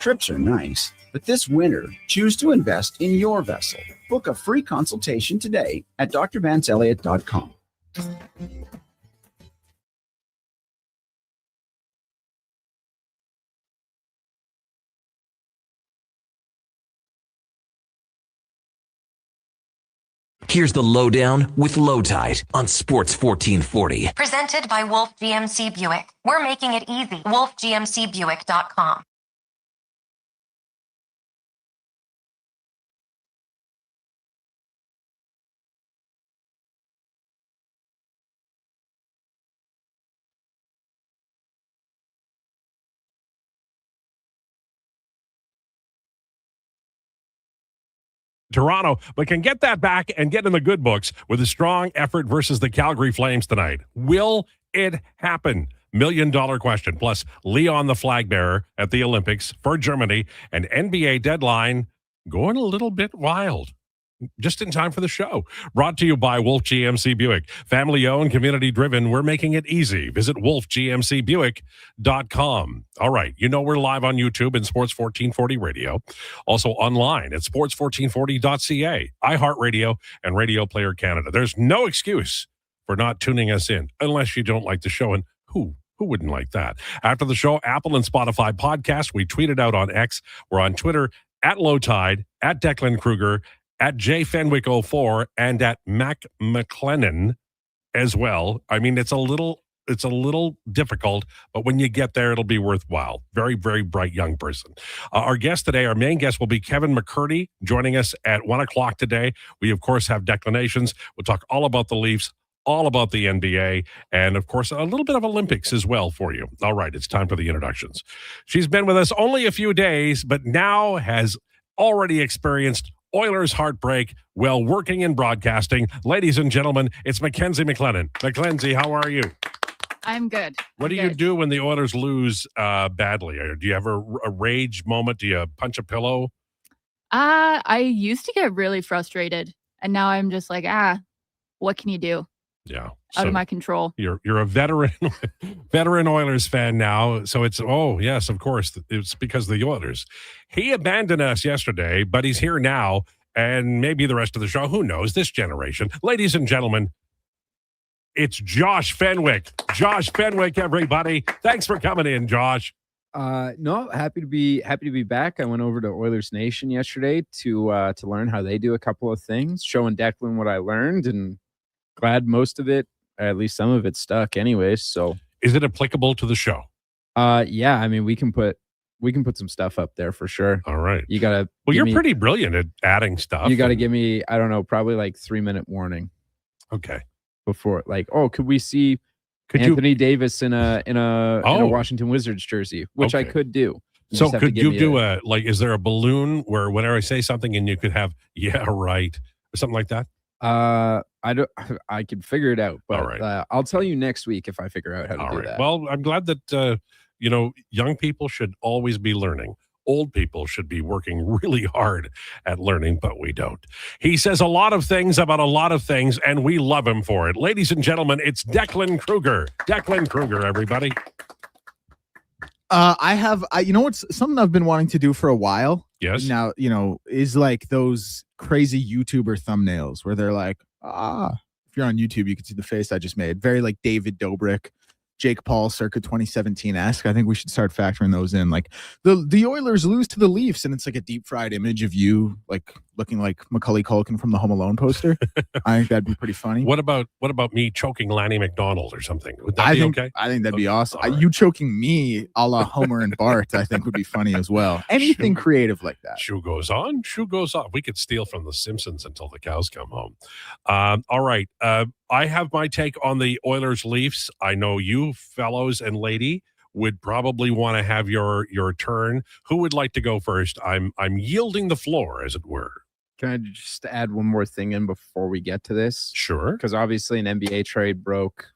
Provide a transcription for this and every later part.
Trips are nice, but this winter, choose to invest in your vessel. Book a free consultation today at drvancelliot.com. Here's the Lowdown with Lowetide on Sports 1440. Presented by Wolf GMC Buick. We're making it easy. WolfGMCBuick.com. Toronto, but can get that back and get in the good books with a strong effort versus the Calgary Flames tonight. Will it happen? $1 million question. Plus, Leon the flag bearer at the Olympics for Germany, and NBA deadline going a little bit wild. Just in time for the show. Brought to you by Wolf GMC Buick. Family owned, community driven. We're making it easy. Visit wolfgmcbuick.com. All right. You know we're live on YouTube and Sports 1440 Radio. Also online at sports1440.ca, iHeartRadio, and Radio Player Canada. There's no excuse for not tuning us in unless you don't like the show. And who wouldn't like that? After the show, Apple and Spotify podcast. We tweeted out on X. We're on Twitter at Lowetide, at Declan Krueger, at jfenwick04, and at Mac McLennan as well. I mean, it's a little difficult, but when you get there, it'll be worthwhile. Very, very bright young person. Our guest today, our main guest will be Kevin McCertie, joining us at 1 o'clock today. We, of course, have declinations. We'll talk all about the Leafs, all about the NBA, and, of course, a little bit of Olympics as well for you. All right, it's time for the introductions. She's been with us only a few days, but now has already experienced Oilers heartbreak while working in broadcasting. Ladies and gentlemen, it's Mackenzie McLennan. Mackenzie, how are you? I'm good. What do you do when the Oilers lose badly? Do you have a rage moment? Do you punch a pillow? I used to get really frustrated, and now I'm just like, what can you do? Yeah. Out of my control. You're a veteran Oilers fan now. So it's, oh, yes, of course. It's because of the Oilers. He abandoned us yesterday, but he's here now, and maybe the rest of the show. Who knows? This generation. Ladies and gentlemen, it's Josh Fenwick. Josh Fenwick, everybody. Thanks for coming in, Josh. No, happy to be back. I went over to Oilers Nation yesterday to learn how they do a couple of things, showing Declan what I learned, and glad most of it, at least some of it, stuck anyways. So is it applicable to the show? Yeah, I mean, we can put some stuff up there for sure. All right. You gotta you're pretty brilliant at adding stuff. You gotta give me, I don't know, probably like 3-minute warning. Okay. Before, like, could we see Anthony Davis in a Washington Wizards jersey, which I could do. So could you do is there a balloon where whenever I say something and you could have, yeah, right, or something like that? I could figure it out, but all right. I'll tell you next week if I figure out how to do that. Well, I'm glad that, young people should always be learning. Old people should be working really hard at learning, but we don't. He says a lot of things about a lot of things, and we love him for it. Ladies and gentlemen, it's Declan Krueger. Declan Krueger, everybody. What's something I've been wanting to do for a while. Yes. Now, is like those crazy YouTuber thumbnails where they're like, if you're on YouTube, you can see the face I just made. Very like David Dobrik, Jake Paul circa 2017-esque. I think we should start factoring those in. Like the Oilers lose to the Leafs, and it's like a deep fried image of you like looking like Macaulay Culkin from the Home Alone poster. I think that'd be pretty funny. What about me choking Lanny McDonald or something? Would that be okay? I think that'd be awesome. Right. You choking me a la Homer and Bart, I think would be funny as well. Anything creative like that. Shoe goes on, shoe goes off. We could steal from the Simpsons until the cows come home. All right. I have my take on the Oilers Leafs. I know you fellows and lady would probably want to have your turn. Who would like to go first? I'm yielding the floor, as it were. Can I just add one more thing in before we get to this? Sure. Because obviously an NBA trade broke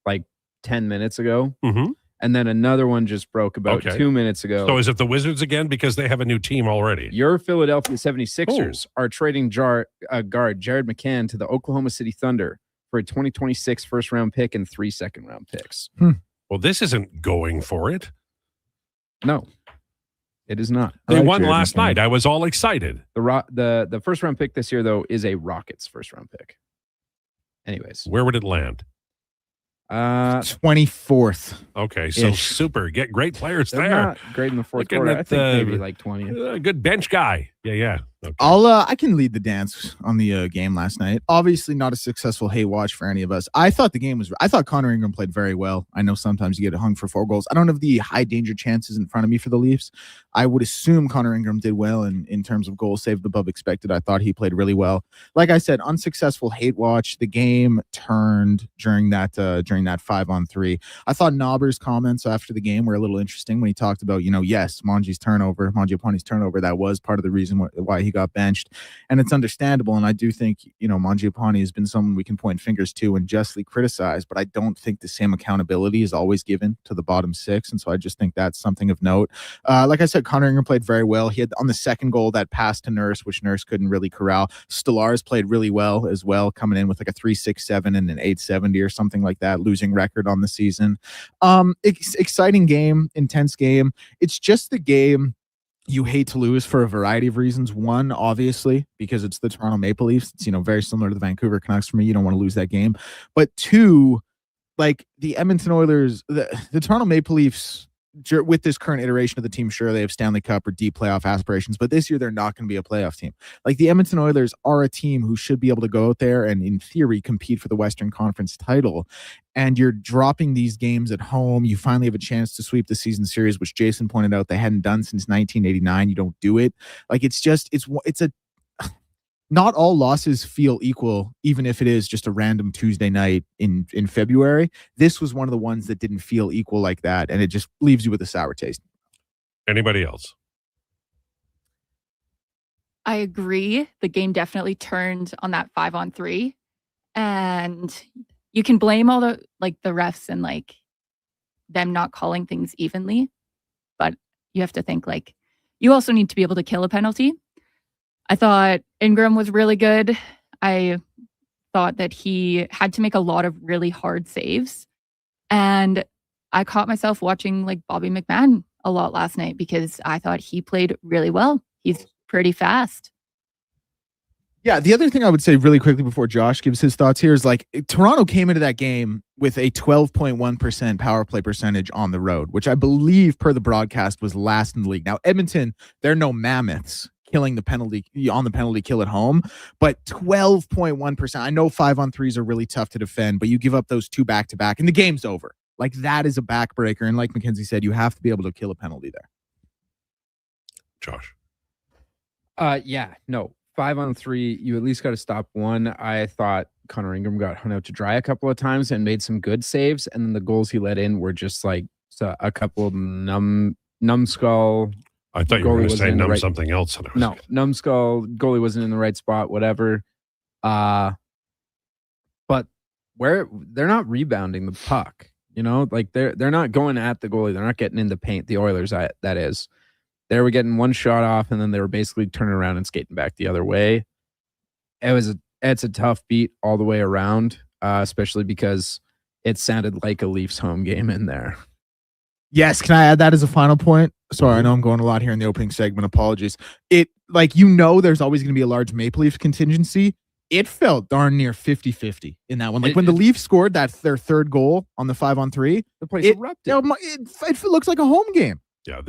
like 10 minutes ago. Mm-hmm. And then another one just broke about 2 minutes ago. So is it the Wizards again? Because they have a new team already. Your Philadelphia 76ers are trading guard Jared McCann to the Oklahoma City Thunder for a 2026 first-round pick and 3 second-round picks. Well, this isn't going for it. No. It is not. They like won Jared last McCann. night. I was all excited. The first round pick this year, though, is a Rockets first round pick. Anyways, Where would it land? 24th. Okay, so Ish. super. Get great players they're there. not great in the fourth Looking quarter. at I think the- maybe like 20. Good bench guy. Yeah. Okay. I can lead the dance on the game last night. Obviously, not a successful hate watch for any of us. I thought Connor Ingram played very well. I know sometimes you get hung for 4 goals. I don't have the high danger chances in front of me for the Leafs. I would assume Connor Ingram did well in terms of goals saved above expected. I thought he played really well. Like I said, unsuccessful hate watch. The game turned during that 5-on-3. I thought Knobber's comments after the game were a little interesting when he talked about, yes, Mangiapane's turnover. That was part of the reason why he got benched, and it's understandable. And I do think Mangiapane has been someone we can point fingers to and justly criticize, but I don't think the same accountability is always given to the bottom 6, and so I just think that's something of note. Like I said, Connor Ingram played very well. He had on the second goal that pass to Nurse, which Nurse couldn't really corral. Stellaris played really well as well, coming in with like a 3.67 and an 8.70 or something like that, losing record on the season. Exciting game, intense game. It's just the game you hate to lose for a variety of reasons. One, obviously, because it's the Toronto Maple Leafs. It's, very similar to the Vancouver Canucks for me. You don't want to lose that game. But 2, like the Edmonton Oilers, the Toronto Maple Leafs, with this current iteration of the team, sure, they have Stanley Cup or deep playoff aspirations, but this year they're not going to be a playoff team. Like the Edmonton Oilers are a team who should be able to go out there and, in theory, compete for the Western Conference title. And you're dropping these games at home. You finally have a chance to sweep the season series, which Jason pointed out they hadn't done since 1989. You don't do it. Like it's not all losses feel equal, even if it is just a random Tuesday night in February. This was one of the ones that didn't feel equal like that, and it just leaves you with a sour taste. Anybody else? I agree. The game definitely turned on that 5-on-3, and you can blame all the refs and them not calling things evenly, but you have to think you also need to be able to kill a penalty. I thought Ingram was really good. I thought that he had to make a lot of really hard saves. And I caught myself watching Bobby McMahon a lot last night because I thought he played really well. He's pretty fast. Yeah, the other thing I would say really quickly before Josh gives his thoughts here is Toronto came into that game with a 12.1% power play percentage on the road, which I believe per the broadcast was last in the league. Now, Edmonton, they're no mammoths killing the penalty on the penalty kill at home, but 12.1%. I know 5-on-3s are really tough to defend, but you give up those 2 back-to-back and the game's over. That is a backbreaker. And like Mackenzie said, you have to be able to kill a penalty there. Josh. Yeah, no. 5-on-3, you at least got to stop one. I thought Connor Ingram got hung out to dry a couple of times and made some good saves, and then the goals he let in were just a couple of numbskull. I thought you were going to say something else. No, numbskull, goalie wasn't in the right spot, whatever. But where they're not rebounding the puck, they're not going at the goalie. They're not getting in the paint. The Oilers, that is. They were getting one shot off, and then they were basically turning around and skating back the other way. It's a tough beat all the way around, especially because it sounded like a Leafs home game in there. Yes, can I add that as a final point? Sorry, I know I'm going a lot here in the opening segment. Apologies. There's always going to be a large Maple Leafs contingency. It felt darn near 50-50 in that one. When the Leafs scored their third goal on the 5-on-3, the place erupted. It looks like a home game. Yeah,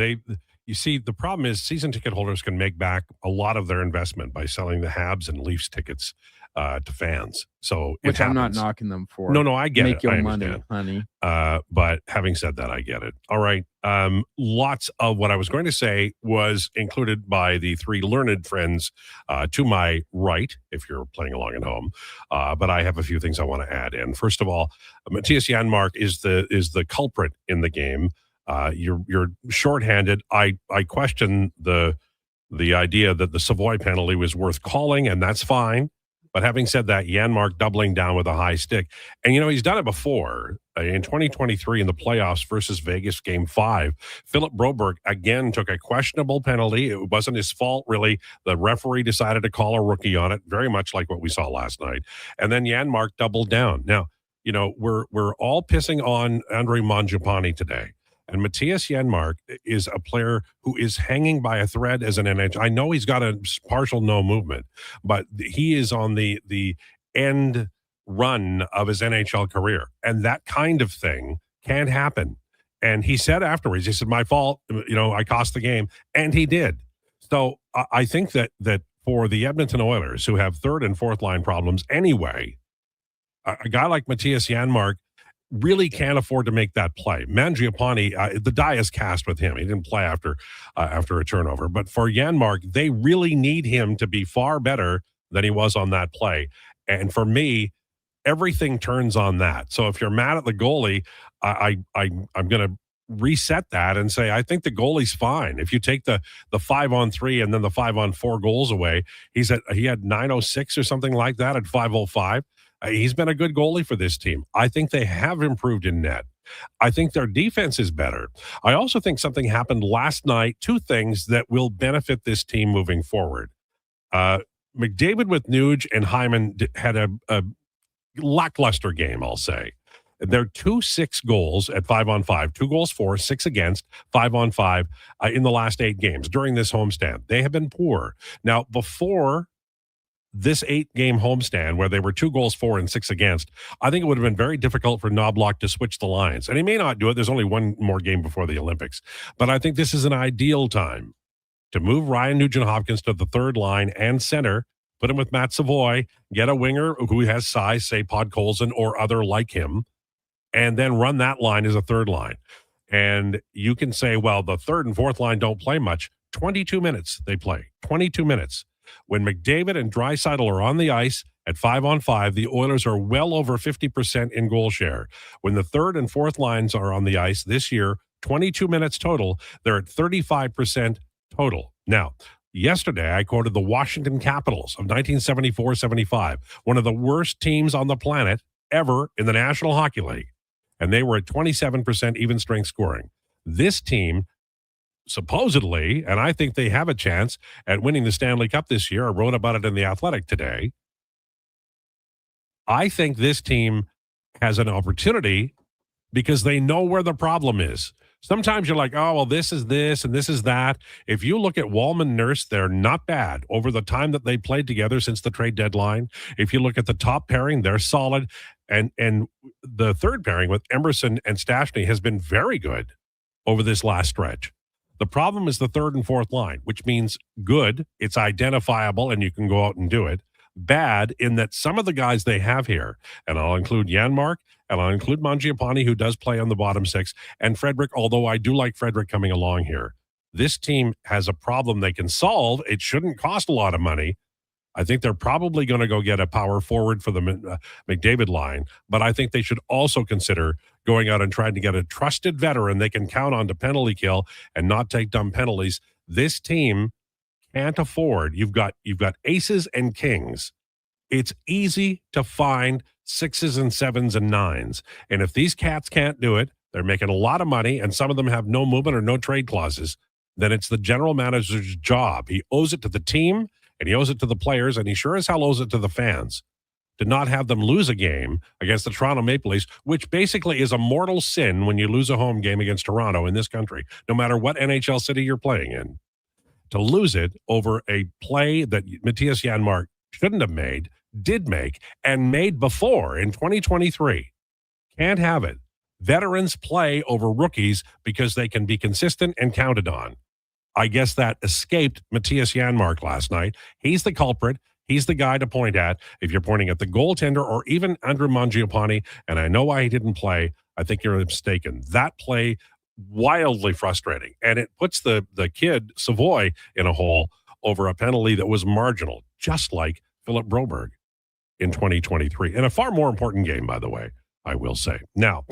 you see, the problem is season ticket holders can make back a lot of their investment by selling the Habs and Leafs tickets to fans. So which I'm not knocking them for. No, I get it. Make your money, honey. But having said that, I get it. All right. Lots of what I was going to say was included by the 3 learned friends to my right, if you're playing along at home. But I have a few things I want to add in. First of all, Matthias Janmark is the culprit in the game. You're shorthanded. I question the idea that the Savoy penalty was worth calling, and that's fine. But having said that, Janmark doubling down with a high stick. And, he's done it before. In 2023 in the playoffs versus Vegas Game 5, Philip Broberg again took a questionable penalty. It wasn't his fault, really. The referee decided to call a rookie on it, very much like what we saw last night. And then Janmark doubled down. Now, we're all pissing on Andrei Mangiapane today. And Matthias Janmark is a player who is hanging by a thread as an NHL. I know he's got a partial no movement, but he is on the end run of his NHL career. And that kind of thing can happen. And he said afterwards, he said, my fault, I cost the game. And he did. So I think that for the Edmonton Oilers, who have third and fourth line problems anyway, a guy like Matthias Janmark really can't afford to make that play. Mangiapane, the die is cast with him. He didn't play after a turnover. But for Janmark, they really need him to be far better than he was on that play. And for me, everything turns on that. So if you're mad at the goalie, I'm going to reset that and say, I think the goalie's fine. If you take the 5-on-3 and then the 5-on-4 goals away, he had 906 or something like that at 505. He's been a good goalie for this team. I think they have improved in net. I think their defense is better. I also think something happened last night, two things that will benefit this team moving forward. McDavid with Nuge and Hyman had a lackluster game, I'll say. They're 2-6 goals at 5-on-5, 2 goals for, 6 against, 5-on-5 in the last 8 games during this homestand. They have been poor. Now, before this 8-game homestand where they were 2 goals for and 6 against, I think it would have been very difficult for Knobloch to switch the lines. And he may not do it. There's only one more game before the Olympics. But I think this is an ideal time to move Ryan Nugent-Hopkins to the third line and center, put him with Matt Savoy, get a winger who has size, say Podkolzin or other like him, and then run that line as a third line. And you can say, well, the third and fourth line don't play much. 22 minutes they play. 22 minutes. When McDavid and Draisaitl are on the ice at 5-on-5, the Oilers are well over 50% in goal share. When the third and fourth lines are on the ice this year, 22 minutes total, they're at 35% total. Now, yesterday I quoted the Washington Capitals of 1974-75, one of the worst teams on the planet ever in the National Hockey League. And they were at 27% even strength scoring. This team, supposedly, and I think they have a chance at winning the Stanley Cup this year. I wrote about it in The Athletic today. I think this team has an opportunity because they know where the problem is. Sometimes you're like, oh, well, this is this and this is that. If you look at Wallman Nurse, they're not bad over the time that they played together since the trade deadline. If you look at the top pairing, they're solid. And the third pairing with Emerson and Stastny has been very good over this last stretch. The problem is the third and fourth line, which means good, it's identifiable, and you can go out and do it. Bad in that some of the guys they have here, and I'll include Janmark, and I'll include Mangiapane, who does play on the bottom six, and Frederick, although I do like Frederick coming along here. This team has a problem they can solve. It shouldn't cost a lot of money. I think they're probably going to go get a power forward for the McDavid line, but I think they should also consider going out and trying to get a trusted veteran they can count on to penalty kill and not take dumb penalties. This team can't afford. You've got aces and kings. It's easy to find 6s and 7s and 9s. And if these cats can't do it, they're making a lot of money, and some of them have no movement or no trade clauses, then it's the general manager's job. He owes it to the team, and he owes it to the players, and he sure as hell owes it to the fans to not have them lose a game against the Toronto Maple Leafs, which basically is a mortal sin when you lose a home game against Toronto in this country, no matter what NHL city you're playing in. To lose it over a play that Matthias Janmark shouldn't have made, did make, and made before in 2023. Can't have it. Veterans play over rookies because they can be consistent and counted on. I guess that escaped Matthias Janmark last night. He's the culprit. He's the guy to point at. If you're pointing at the goaltender or even Andrew Mangiapane, and I know why he didn't play, I think you're mistaken. That play, wildly frustrating. And it puts the kid, Savoy, in a hole over a penalty that was marginal, just like Philip Broberg in 2023. And a far more important game, by the way, I will say. Now,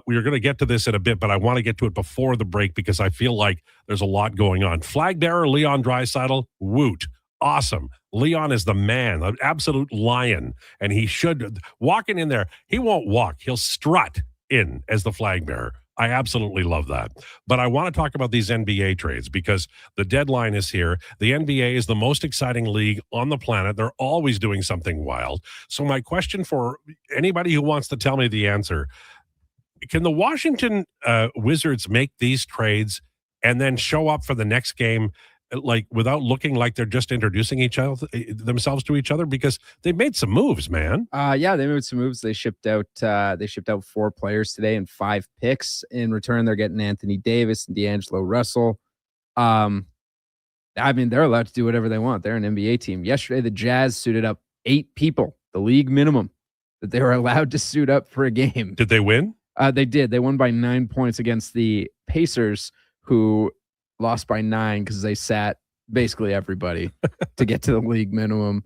we are going to get to this in a bit, but I want to get to it before the break because I feel like there's a lot going on. Flag bearer Leon Draisaitl, woot. Awesome. Leon is the man, an absolute lion, and he should, walking in there, he won't walk. He'll strut in as the flag bearer. I absolutely love that. But I want to talk about these NBA trades because the deadline is here. The NBA is the most exciting league on the planet. They're always doing something wild. So my question for anybody who wants to tell me the answer, can the Washington Wizards make these trades and then show up for the next game like without looking like they're just introducing themselves to each other? Because they've made some moves, man. Yeah, they made some moves. They shipped out 4 players today and 5 picks. In return, they're getting Anthony Davis and D'Angelo Russell. I mean, they're allowed to do whatever they want. They're an NBA team. Yesterday, the Jazz suited up 8 people, the league minimum that they were allowed to suit up for a game. Did they win? They did. They won by 9 points against the Pacers, who lost by 9 because they sat basically everybody to get to the league minimum.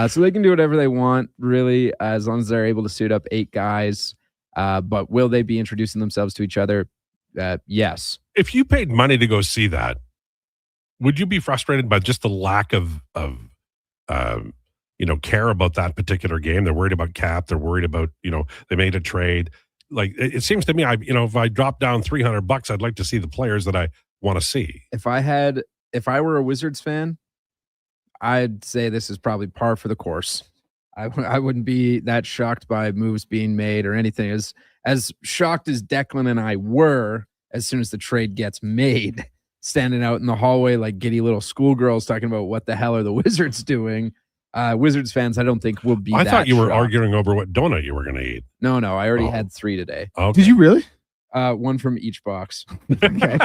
So they can do whatever they want, really, as long as they're able to suit up 8 guys. But will they be introducing themselves to each other? Yes. If you paid money to go see that, would you be frustrated by just the lack of care about that particular game? They're worried about cap. They're worried about, they made a trade. Like, it seems to me, if I drop down $300, I'd like to see the players that I want to see. If I were a Wizards fan, I'd say this is probably par for the course. I wouldn't be that shocked by moves being made or anything. As shocked as Declan and I were as soon as the trade gets made, standing out in the hallway like giddy little schoolgirls talking about what the hell are the Wizards doing. Wizards fans, I don't think will be. I thought you were shocked. arguing over what donut you were going to eat. No, I already had 3 today. Okay. Did you really? 1 from each box. Okay.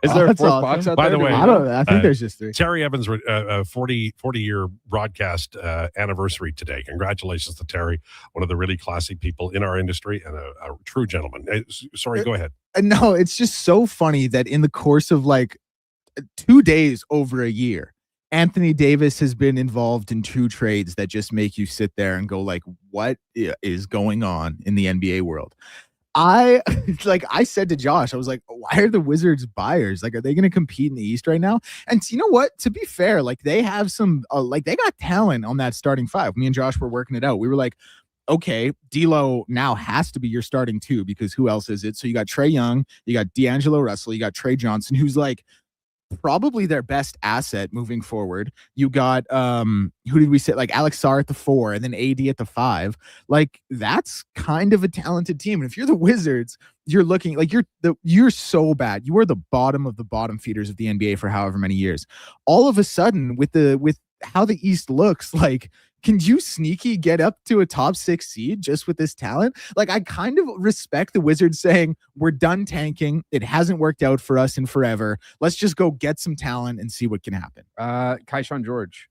Is there a That's 4th awesome. box out By there? the way, I don't know. I think there's just 3. Terry Evans' 40-year broadcast anniversary today. Congratulations to Terry, one of the really classy people in our industry and a true gentleman. Sorry, go ahead. No, it's just so funny that in the course of like 2 days over a year, Anthony Davis has been involved in 2 trades that just make you sit there and go like, what is going on in the NBA world? I said to Josh, I was like, why are the Wizards buyers? Like, are they going to compete in the East right now? And you know what? To be fair, like they have some, they got talent on that starting 5. Me and Josh were working it out. We were like, okay, D'Lo now has to be your starting 2 because who else is it? So you got Trae Young, you got D'Angelo Russell, you got Trey Johnson, who's like probably their best asset moving forward. You got who did we say, like Alex Sarr at the 4 and then AD at the 5. Like that's kind of a talented team. And if you're the Wizards, you're looking like you're so bad. You are the bottom of the bottom feeders of the NBA for however many years. All of a sudden with how the East looks, like, can you sneaky get up to a top 6 seed just with this talent? Like, I kind of respect the Wizards saying, we're done tanking. It hasn't worked out for us in forever. Let's just go get some talent and see what can happen. Keyshawn George.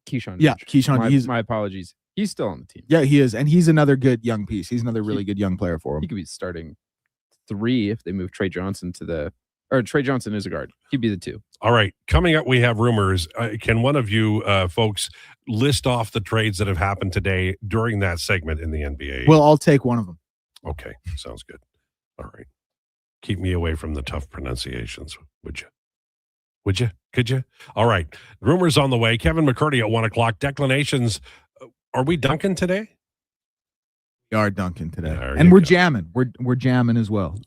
Keyshawn. Yeah, Keyshawn. My apologies. He's still on the team. Yeah, he is. And he's another good young piece. He's another really good young player for him. He could be starting 3 if they move Trey Johnson Trey Johnson is a guard. He'd be the 2. All right. Coming up, we have rumors. Can one of you folks list off the trades that have happened today during that segment in the NBA? Well, I'll take one of them. Okay. Sounds good. All right. Keep me away from the tough pronunciations, would you? Would you? Could you? All right. Rumors on the way. Kevin McCertie at 1 o'clock. Declinations. Are we dunking today? We are dunking today. And we're jamming. We're jamming as well.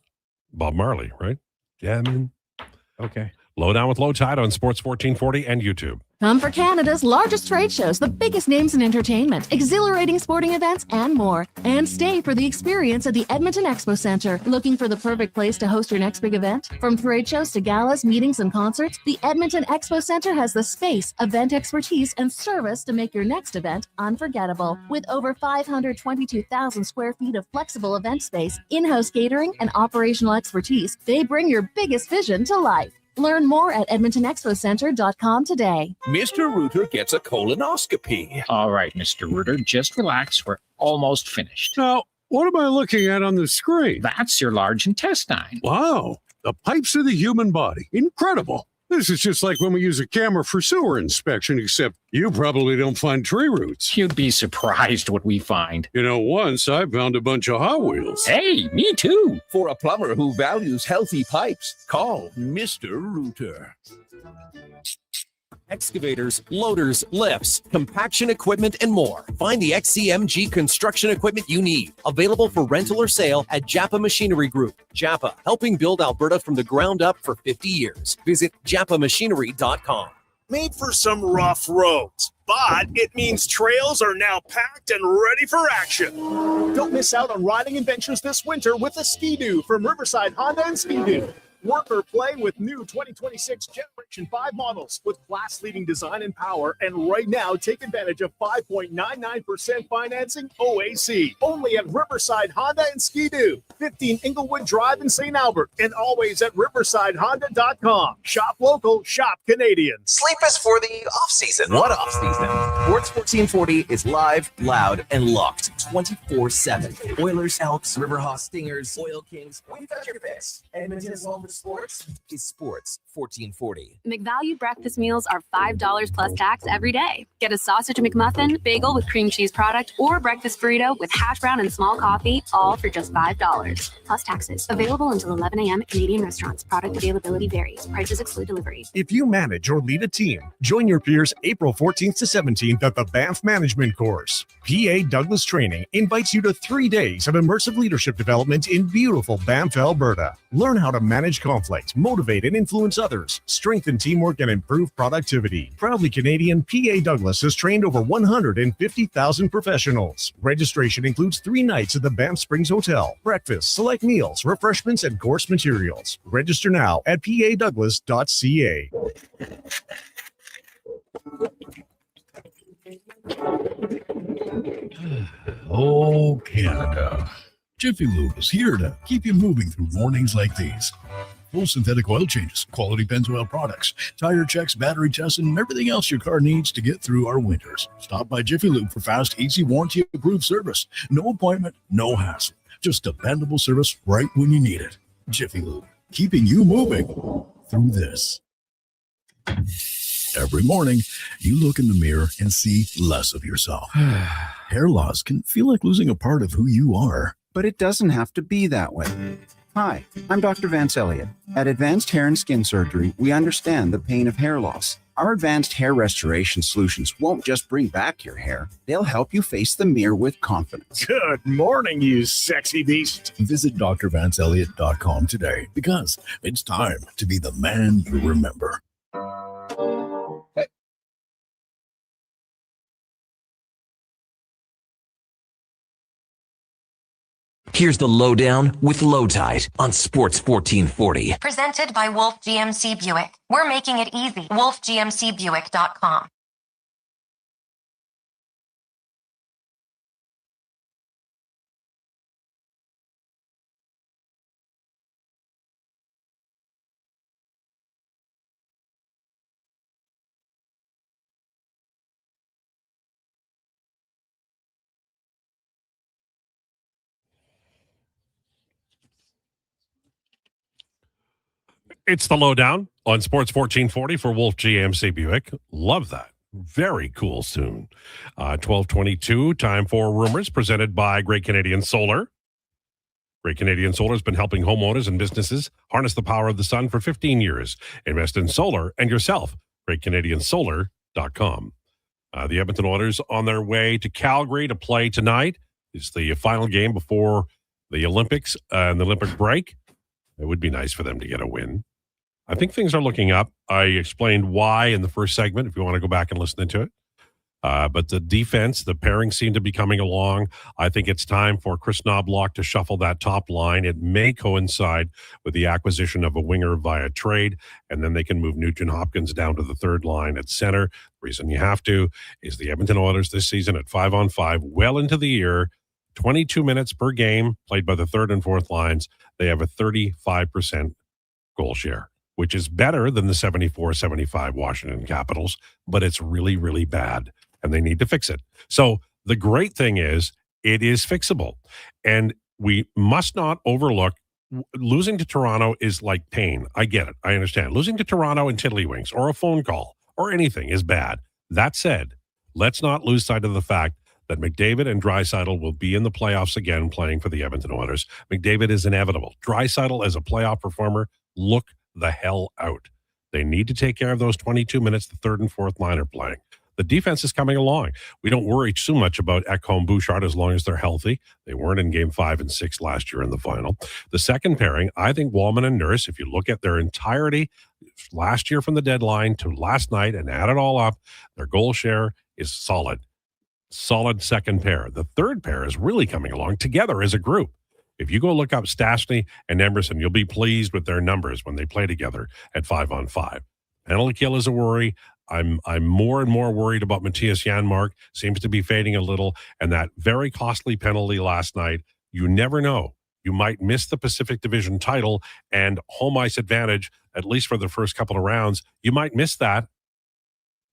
Bob Marley, right? Jamming. Okay. Lowdown with Lowetide on Sports 1440 and YouTube. Come for Canada's largest trade shows, the biggest names in entertainment, exhilarating sporting events, and more. And stay for the experience at the Edmonton Expo Centre. Looking for the perfect place to host your next big event? From trade shows to galas, meetings, and concerts, the Edmonton Expo Centre has the space, event expertise, and service to make your next event unforgettable. With over 522,000 square feet of flexible event space, in-house catering, and operational expertise, they bring your biggest vision to life. Learn more at EdmontonExpoCenter.com today. Mr. Reuter gets a colonoscopy. All right, Mr. Reuter, just relax. We're almost finished. Now, what am I looking at on the screen? That's your large intestine. Wow, the pipes of the human body. Incredible. This is just like when we use a camera for sewer inspection, except you probably don't find tree roots. You'd be surprised what we find. You know, once I found a bunch of Hot Wheels. Hey, me too. For a plumber who values healthy pipes, call Mr. Reuter. Excavators, loaders, lifts, compaction equipment, and more. Find the XCMG construction equipment you need. Available for rental or sale at Japa Machinery Group. Japa, helping build Alberta from the ground up for 50 years. Visit japamachinery.com. Made for some rough roads, but it means trails are now packed and ready for action. Don't miss out on riding adventures this winter with a Ski-Doo from Riverside Honda and Ski-Doo. Work or play with new 2026 Generation 5 models with class-leading design and power. And right now, take advantage of 5.99% financing OAC. Only at Riverside Honda and Ski-Doo. 15 Inglewood Drive in St. Albert. And always at riversidehonda.com. Shop local, shop Canadian. Sleep is for the off-season. What off-season? Sports 1440 is live, loud, and locked 24/7. Oilers, Elks, Riverhawks, Stingers, Oil Kings. We've got your fix. Edmonton's home for sports is Sports 1440. McValue breakfast meals are $5 plus tax every day. Get a sausage McMuffin, bagel with cream cheese product, or breakfast burrito with hash brown and small coffee, all for just $5 plus taxes. Available until 11 a.m. at Canadian restaurants. Product availability varies. Prices exclude delivery. If you manage or lead a team, join your peers April 14th to 17th at the Banff Management Course. PA Douglas Training invites you to 3 days of immersive leadership development in beautiful Banff, Alberta. Learn how to manage conflict, motivate and influence others, strengthen teamwork and improve productivity. Proudly Canadian, PA Douglas has trained over 150,000 professionals. Registration includes 3 nights at the Banff Springs Hotel, breakfast, select meals, refreshments, and course materials. Register now at padouglas.ca. Oh, Canada. Jiffy Lube is here to keep you moving through mornings like these. Full synthetic oil changes, quality Pennzoil products, tire checks, battery tests, and everything else your car needs to get through our winters. Stop by Jiffy Lube for fast, easy, warranty-approved service. No appointment, no hassle. Just dependable service right when you need it. Jiffy Lube, keeping you moving through this. Every morning, you look in the mirror and see less of yourself. Hair loss can feel like losing a part of who you are. But it doesn't have to be that way. Hi, I'm Dr. Vance Elliott. At Advanced Hair and Skin Surgery, we understand the pain of hair loss. Our advanced hair restoration solutions won't just bring back your hair, they'll help you face the mirror with confidence. Good morning, you sexy beast. Visit drvanceelliott.com today because it's time to be the man you remember. Here's the Lowdown with Lowetide on Sports 1440. Presented by Wolf GMC Buick. We're making it easy. WolfGMCBuick.com. It's the Lowdown on Sports 1440 for Wolf GMC Buick. Love that. Very cool soon. 12:22, time for rumors presented by Great Canadian Solar. Great Canadian Solar has been helping homeowners and businesses harness the power of the sun for 15 years. Invest in solar and yourself. GreatCanadianSolar.com. The Edmonton Oilers on their way to Calgary to play tonight. It's the final game before the Olympics and the Olympic break. It would be nice for them to get a win. I think things are looking up. I explained why in the first segment, if you want to go back and listen to it. But the defense, the pairing seem to be coming along. I think it's time for Chris Knobloch to shuffle that top line. It may coincide with the acquisition of a winger via trade, and then they can move Nugent Hopkins down to the third line at center. The reason you have to is the Edmonton Oilers this season at 5-on-5, well into the year, 22 minutes per game, played by the third and fourth lines. They have a 35% goal share, which is better than the 74-75 Washington Capitals, but it's really, really bad, and they need to fix it. So the great thing is it is fixable, and we must not overlook losing to Toronto is like pain. I get it. I understand. Losing to Toronto in tiddlywinks or a phone call or anything is bad. That said, let's not lose sight of the fact that McDavid and Draisaitl will be in the playoffs again playing for the Edmonton Oilers. McDavid is inevitable. Draisaitl as a playoff performer, look the hell out. They need to take care of those 22 minutes the third and fourth line are playing. The defense is coming along. We don't worry too much about Ekholm Bouchard as long as they're healthy. They weren't in game 5 and 6 last year in the final. The second pairing, I think Wallman and Nurse, if you look at their entirety last year from the deadline to last night and add it all up, their goal share is solid. Solid second pair. The third pair is really coming along together as a group. If you go look up Stastny and Emerson, you'll be pleased with their numbers when they play together at 5-on-5. Penalty kill is a worry. I'm more and more worried about Matthias Janmark. Seems to be fading a little. And that very costly penalty last night, you never know. You might miss the Pacific Division title and home ice advantage, at least for the first couple of rounds. You might miss that.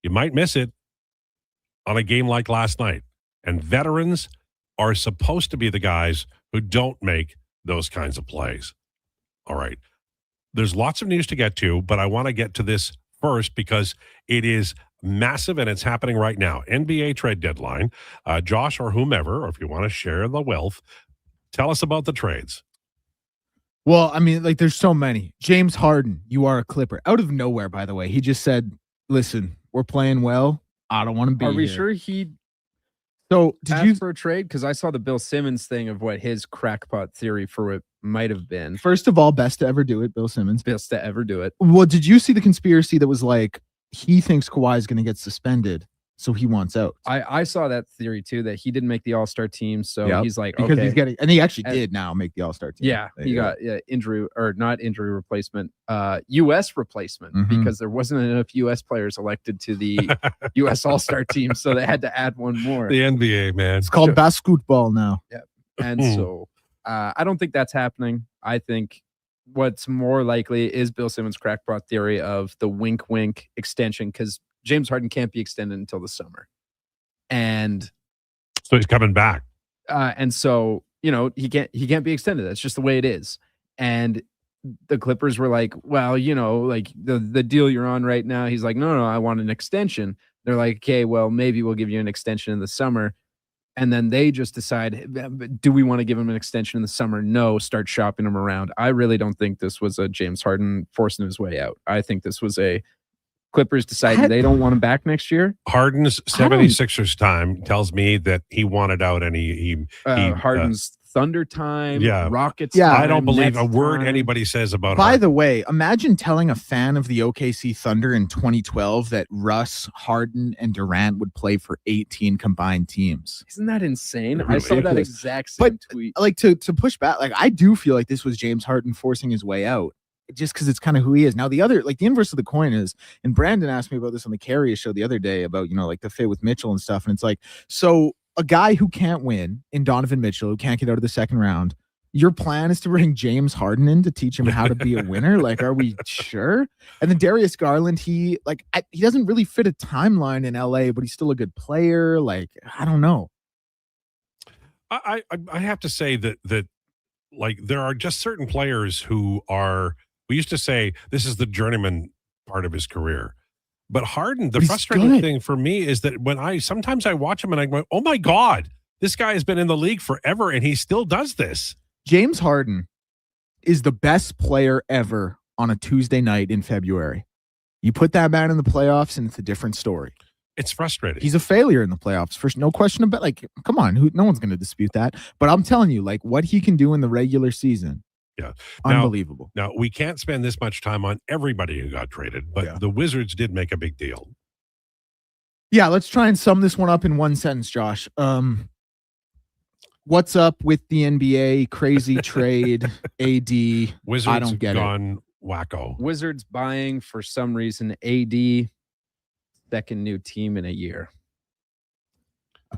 You might miss it on a game like last night. And veterans are supposed to be the guys who don't make those kinds of plays. All right. There's lots of news to get to, but I want to get to this first because it is massive and it's happening right now. NBA trade deadline. Josh or whomever, or if you want to share the wealth, tell us about the trades. Well, I mean, like there's so many. James Harden, you are a Clipper. Out of nowhere, by the way. He just said, listen, we're playing well. I don't want to be Are we here. sure he did you for a trade? Because I saw the Bill Simmons thing of what his crackpot theory for it might have been. First of all, best to ever do it, Bill Simmons. Best to ever do it. Well, did you see the conspiracy that was like he thinks Kawhi is going to get suspended, so he wants out? I saw that theory too, that he didn't make the All-Star team, so Yep. he's like, because okay. he's getting, and he actually did now make the All-Star team. Yeah, There he you go. got injury or not injury replacement, U.S. replacement Mhm. because there wasn't enough U.S. players elected to the U.S. All-Star team, so they had to add one more. The NBA, man. It's called basketball now. Yeah, and so I don't think that's happening. I think what's more likely is Bill Simmons' crackpot theory of the wink extension, because James Harden can't be extended until the summer, and So he's coming back. and so he can't be extended. That's just the way it is. And the Clippers were like, well, like the deal you're on right now. He's like, no, I want an extension. They're like, okay, well, maybe we'll give you an extension in the summer. And then they just decide, do we want to give him an extension in the summer? No, start shopping him around. I really don't think this was a James Harden forcing his way out. I think this was a Clippers deciding they don't want him back next year. Harden's 76ers time tells me that he wanted out and he Harden's Thunder time, yeah. Rockets Yeah. time, I don't believe Nets a word time. anybody says about By Harden. the way, imagine telling a fan of the OKC Thunder in 2012 that Russ, Harden, and Durant would play for 18 combined teams. Isn't that insane? It I saw that ridiculous. exact same But tweet. like to push back, like I do feel like this was James Harden forcing his way out, just because it's kind of who he is. Now the other, like the inverse of the coin is, and Brandon asked me about this on the Carrier show the other day about like the fit with Mitchell and stuff, and it's like, so a guy who can't win in Donovan Mitchell, who can't get out of the second round, your plan is to bring James Harden in to teach him how to be a winner? Like, are we sure? And then Darius Garland, he doesn't really fit a timeline in LA, but he's still a good player. Like, I don't know. I have to say that like there are just certain players who are, we used to say this is the journeyman part of his career. But Harden, the But he's frustrating good. thing for me is that when sometimes I watch him and I go, oh my God, this guy has been in the league forever and he still does this. James Harden is the best player ever on a Tuesday night in February. You put that man in the playoffs and it's a different story. It's frustrating. He's a failure in the playoffs, first, no question about. Like, come on, no one's going to dispute that. But I'm telling you, like, what he can do in the regular season, yeah, unbelievable. Now we can't spend this much time on everybody who got traded, but the Wizards did make a big deal. Yeah, let's try and sum this one up in one sentence, Josh. What's up with the NBA crazy trade? AD, Wizards I don't get gone wacko. Wizards buying for some reason AD, second new team in a year.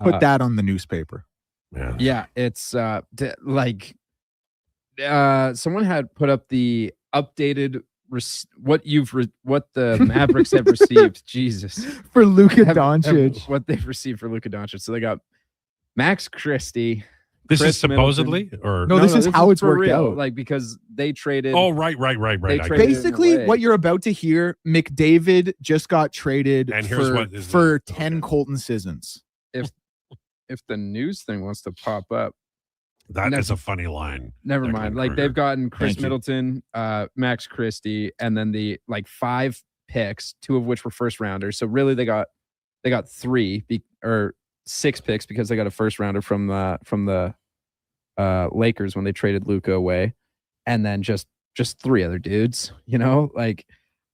Put that on the newspaper. Yeah, it's someone had put up the updated what the Mavericks have received. Jesus, for Luka Doncic. What they've received for Luka Doncic. So they got Max Christie. This Chris is supposedly, Middleton. or No, this is how it's for worked real, out. like because they traded. Oh, right. They I traded get it. Basically, away. what you're about to hear, McDavid just got traded And here's for, what is for 10 Colton Sissons. If the news thing wants to pop up, That is a funny line. never Declan mind. Like Krueger. they've gotten Chris Thank you. Middleton, Max Christie, and then the 5 picks, 2 of which were first rounders. So really, they got 3 or 6 picks because they got a first rounder from the Lakers when they traded Luka away, and then just 3 other dudes. Like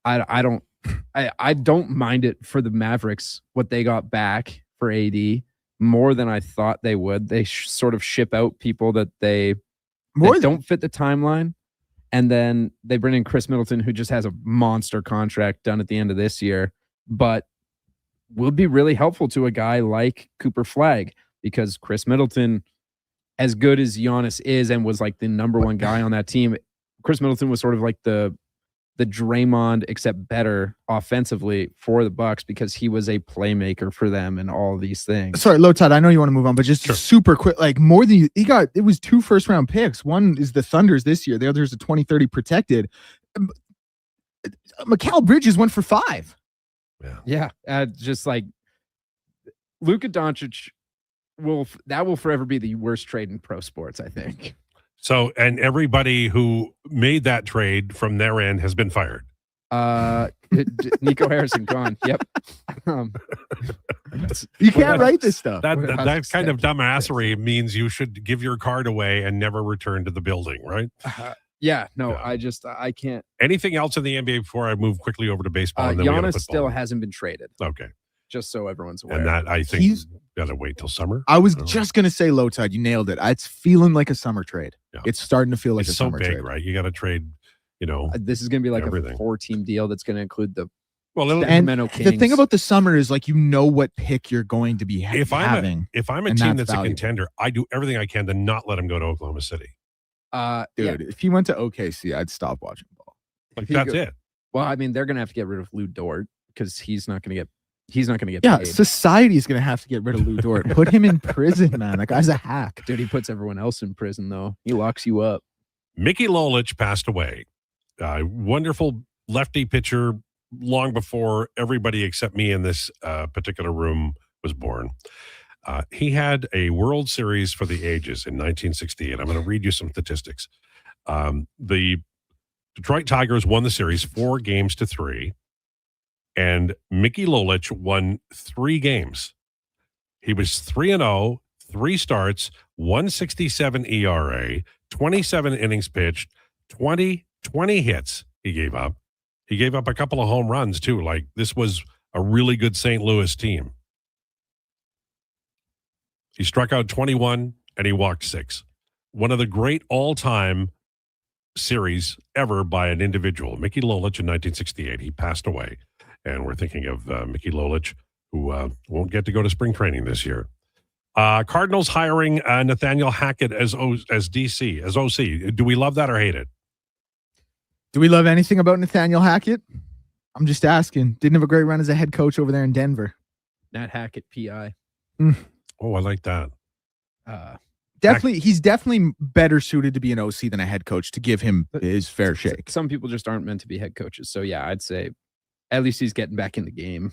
I don't mind it for the Mavericks what they got back for AD, more than I thought they would. They sort of ship out people that don't fit the timeline. And then they bring in Chris Middleton, who just has a monster contract done at the end of this year, but would be really helpful to a guy like Cooper Flagg, because Chris Middleton, as good as Giannis is and was like the number one guy on that team, Chris Middleton was sort of like the Draymond, except better offensively for the Bucks, because he was a playmaker for them and all these things. Sorry, Lowetide, I know you want to move on, but just super quick, like more than it was 2 first-round picks. One is the Thunders this year. The other is a 2030 protected. Mikal Bridges went for 5. Yeah. Just like Luka Doncic will forever be the worst trade in pro sports, I think. So, and everybody who made that trade from their end has been fired. Nico Harrison gone. Yep. You can't write this stuff. That kind of dumbassery means you should give your card away and never return to the building, right? I can't. Anything else in the NBA before I move quickly over to baseball? And then Giannis still hasn't been traded. Okay. Just so everyone's aware. And that, I think, got to wait till summer. I was just going to say, Lowetide, you nailed it. It's feeling like a summer trade. Yeah. It's starting to feel like a summer trade. It's so big, right? You got to trade, this is going to be like everything. A 4-team deal that's going to include the Sacramento Kings. The thing about the summer is, like, you know what pick you're going to be having. If I'm a team that's a contender, I do everything I can to not let him go to Oklahoma City. If he went to OKC, I'd stop watching ball. Like, that's it. Well, I mean, they're going to have to get rid of Lou Dort because he's not going to get Yeah, paid. society's going to have to get rid of Lou Dort. Put him in prison, man. That guy's a hack. Dude, he puts everyone else in prison, though. He locks you up. Mickey Lolich passed away. Wonderful lefty pitcher long before everybody except me in this particular room was born. He had a World Series for the ages in 1968. I'm going to read you some statistics. The Detroit Tigers won the series 4-3. And Mickey Lolich won 3 games. He was 3-0, 3 starts, 1.67 ERA, 27 innings pitched, 20 hits he gave up. He gave up a couple of home runs, too. Like, this was a really good St. Louis team. He struck out 21, and he walked 6. One of the great all-time series ever by an individual. Mickey Lolich in 1968. He passed away. And we're thinking of Mickey Lolich, who won't get to go to spring training this year. Cardinals hiring Nathaniel Hackett as DC, as OC. Do we love that or hate it? Do we love anything about Nathaniel Hackett? I'm just asking. Didn't have a great run as a head coach over there in Denver. Nat Hackett, PI. Oh, I like that. He's definitely better suited to be an OC than a head coach, to give him his fair shake. Some people just aren't meant to be head coaches. So, yeah, I'd say at least he's getting back in the game.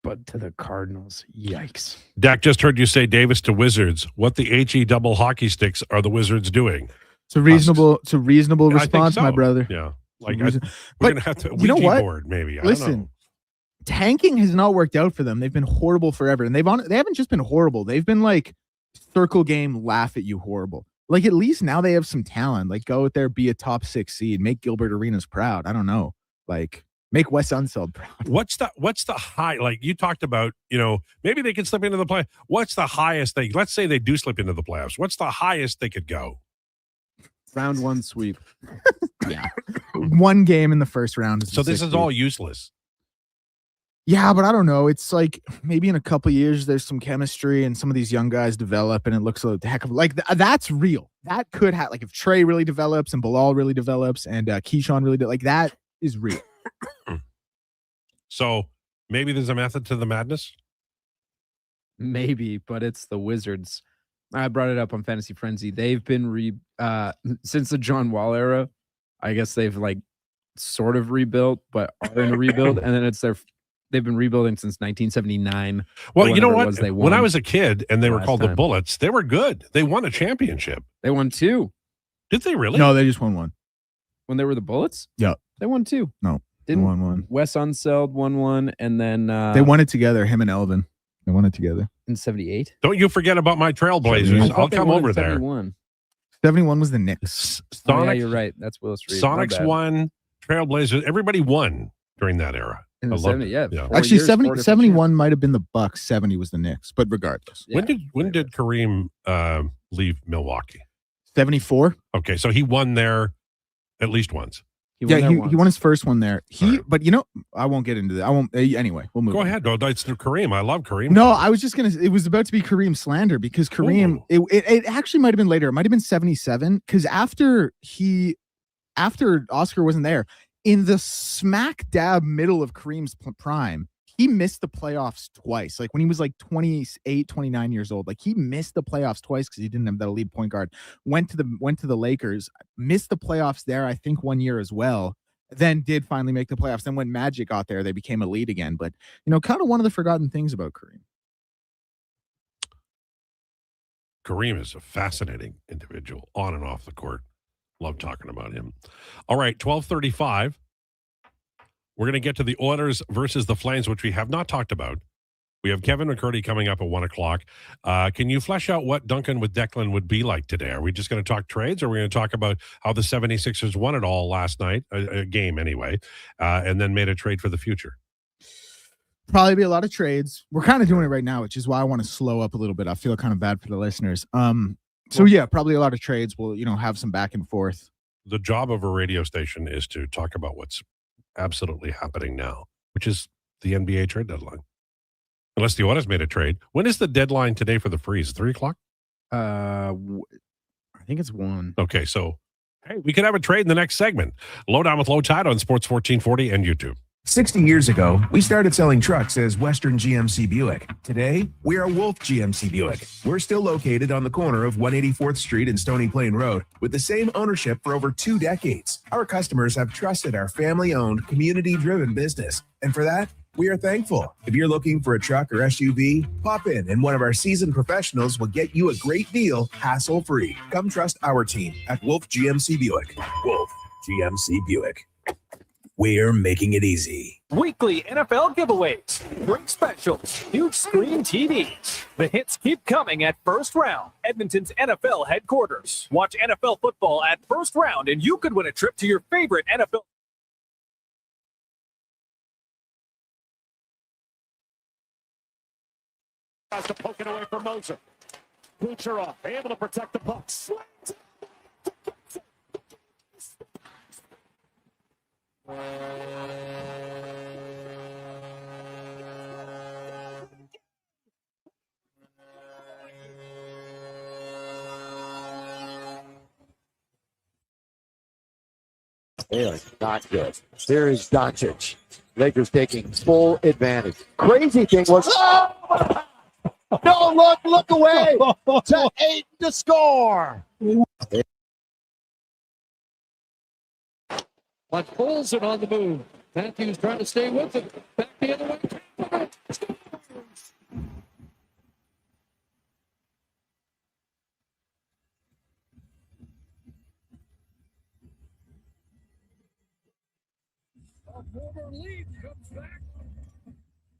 But to the Cardinals, yikes. Dak, just heard you say Davis to Wizards. What the HE double hockey sticks are the Wizards doing? It's a reasonable response, my brother. Yeah. Like, we're going to have to you know what? board, maybe. Listen, I don't know. Tanking has not worked out for them. They've been horrible forever. And they haven't just been horrible. They've been like circle game, laugh at you horrible. Like, at least now they have some talent. Like, go out there, be a top 6 seed, make Gilbert Arenas proud. I don't know. Like, make Wes Unseld proud. What's the high? Like, you talked about, maybe they could slip into the play. What's the highest let's say they do slip into the playoffs. What's the highest they could go? Round 1 sweep. Yeah. 1 game in the first round. So this is all useless. Yeah, but I don't know. It's like maybe in a couple of years there's some chemistry and some of these young guys develop and it looks a heck of like that's real. That could have, like, if Trey really develops and Bilal really develops and Keyshawn really like that is real. So maybe there's a method to the madness. Maybe, but it's the Wizards. I brought it up on Fantasy Frenzy. They've been since the John Wall era. I guess they've like sort of rebuilt, but are in a rebuild, and then they've been rebuilding since 1979. Well, you know what? When I was a kid and they were called the Bullets, they were good. They won a championship. They won 2. Did they really? No, they just won 1. When they were the Bullets? Yeah. They won 2. No, they won 1. Wes Unseld won 1, and then they won it together, him and Elvin. They won it together. In 78? Don't you forget about my Trailblazers. I'll come over there. 71 was the Knicks. Yeah, you're right. That's Willis Reed. Sonics won, Trailblazers. Everybody won during that era. In the I loved 70s, it. yeah. Yeah. 4 Actually, years, 70, 4 different 71 might have been the Bucks. 70 was the Knicks. But regardless, Yeah. When did Kareem leave Milwaukee? 74. Okay, so he won there at least once. He won his first one there. But I won't get into that. I won't. Anyway, we'll move. Go on. ahead. No, it's Kareem. I love Kareem. No, I was just gonna. It was about to be Kareem slander because Kareem. It actually might have been later. It might have been 77 because after Oscar wasn't there in the smack dab middle of Kareem's prime, he missed the playoffs twice. Like when he was like 28, 29 years old, like he missed the playoffs twice because he didn't have that elite point guard. Went to the Lakers, missed the playoffs there, I think 1 year as well. Then did finally make the playoffs. Then when Magic got there, they became elite again. But kind of one of the forgotten things about Kareem. Kareem is a fascinating individual on and off the court. Love talking about him. All right, 12:35. We're going to get to the Oilers versus the Flames, which we have not talked about. We have Kevin McCertie coming up at 1 o'clock. Can you flesh out what Duncan with Declan would be like today? Are we just going to talk trades, or are we going to talk about how the 76ers won it all last night, a game anyway, and then made a trade for the future? Probably be a lot of trades. We're kind of doing it right now, which is why I want to slow up a little bit. I feel kind of bad for the listeners. So yeah, probably a lot of trades. We'll have some back and forth. The job of a radio station is to talk about what's absolutely happening now, which is the NBA trade deadline. Unless the Oilers made a trade. When is the deadline today for the freeze? 3 o'clock? I think it's 1. Okay, so hey, we could have a trade in the next segment. Lowdown with Lowetide on Sports 1440 and YouTube. 60 years ago, we started selling trucks as Western GMC Buick. Today, we are Wolf GMC Buick. We're still located on the corner of 184th Street and Stony Plain Road with the same ownership for over 2 decades. Our customers have trusted our family-owned, community-driven business. And for that, we are thankful. If you're looking for a truck or SUV, pop in and one of our seasoned professionals will get you a great deal, hassle-free. Come trust our team at Wolf GMC Buick. Wolf GMC Buick. We're making it easy. Weekly NFL giveaways, great specials, huge screen TVs. The hits keep coming at First Round, Edmonton's NFL headquarters. Watch NFL football at First Round, and you could win a trip to your favorite NFL. Tries to poke it away from Moser. Kucherov able to protect the puck. They are not good. There is Doncic. Lakers taking full advantage. Crazy thing was, oh! No, look away to Ayton to score. But pulls it on the move. Matthews trying to stay with it. Back the other way. A former lead comes back.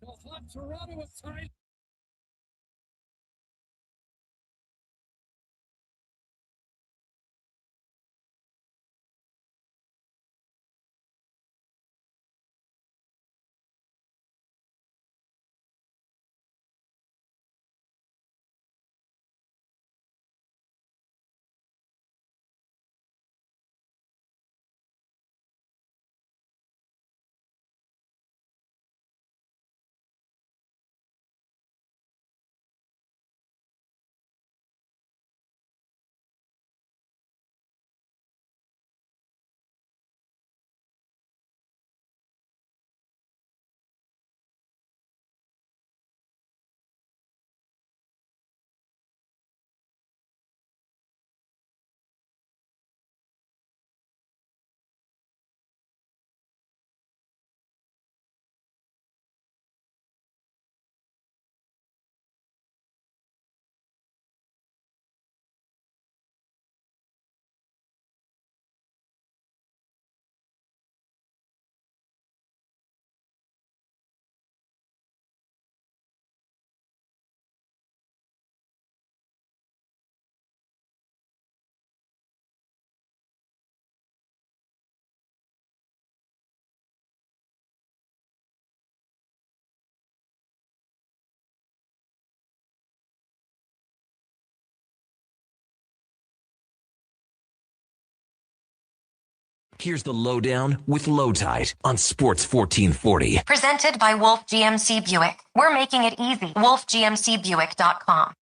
The hot Toronto is tied. Here's the Lowdown with Lowetide on Sports 1440. Presented by Wolf GMC Buick. We're making it easy. WolfGMCBuick.com.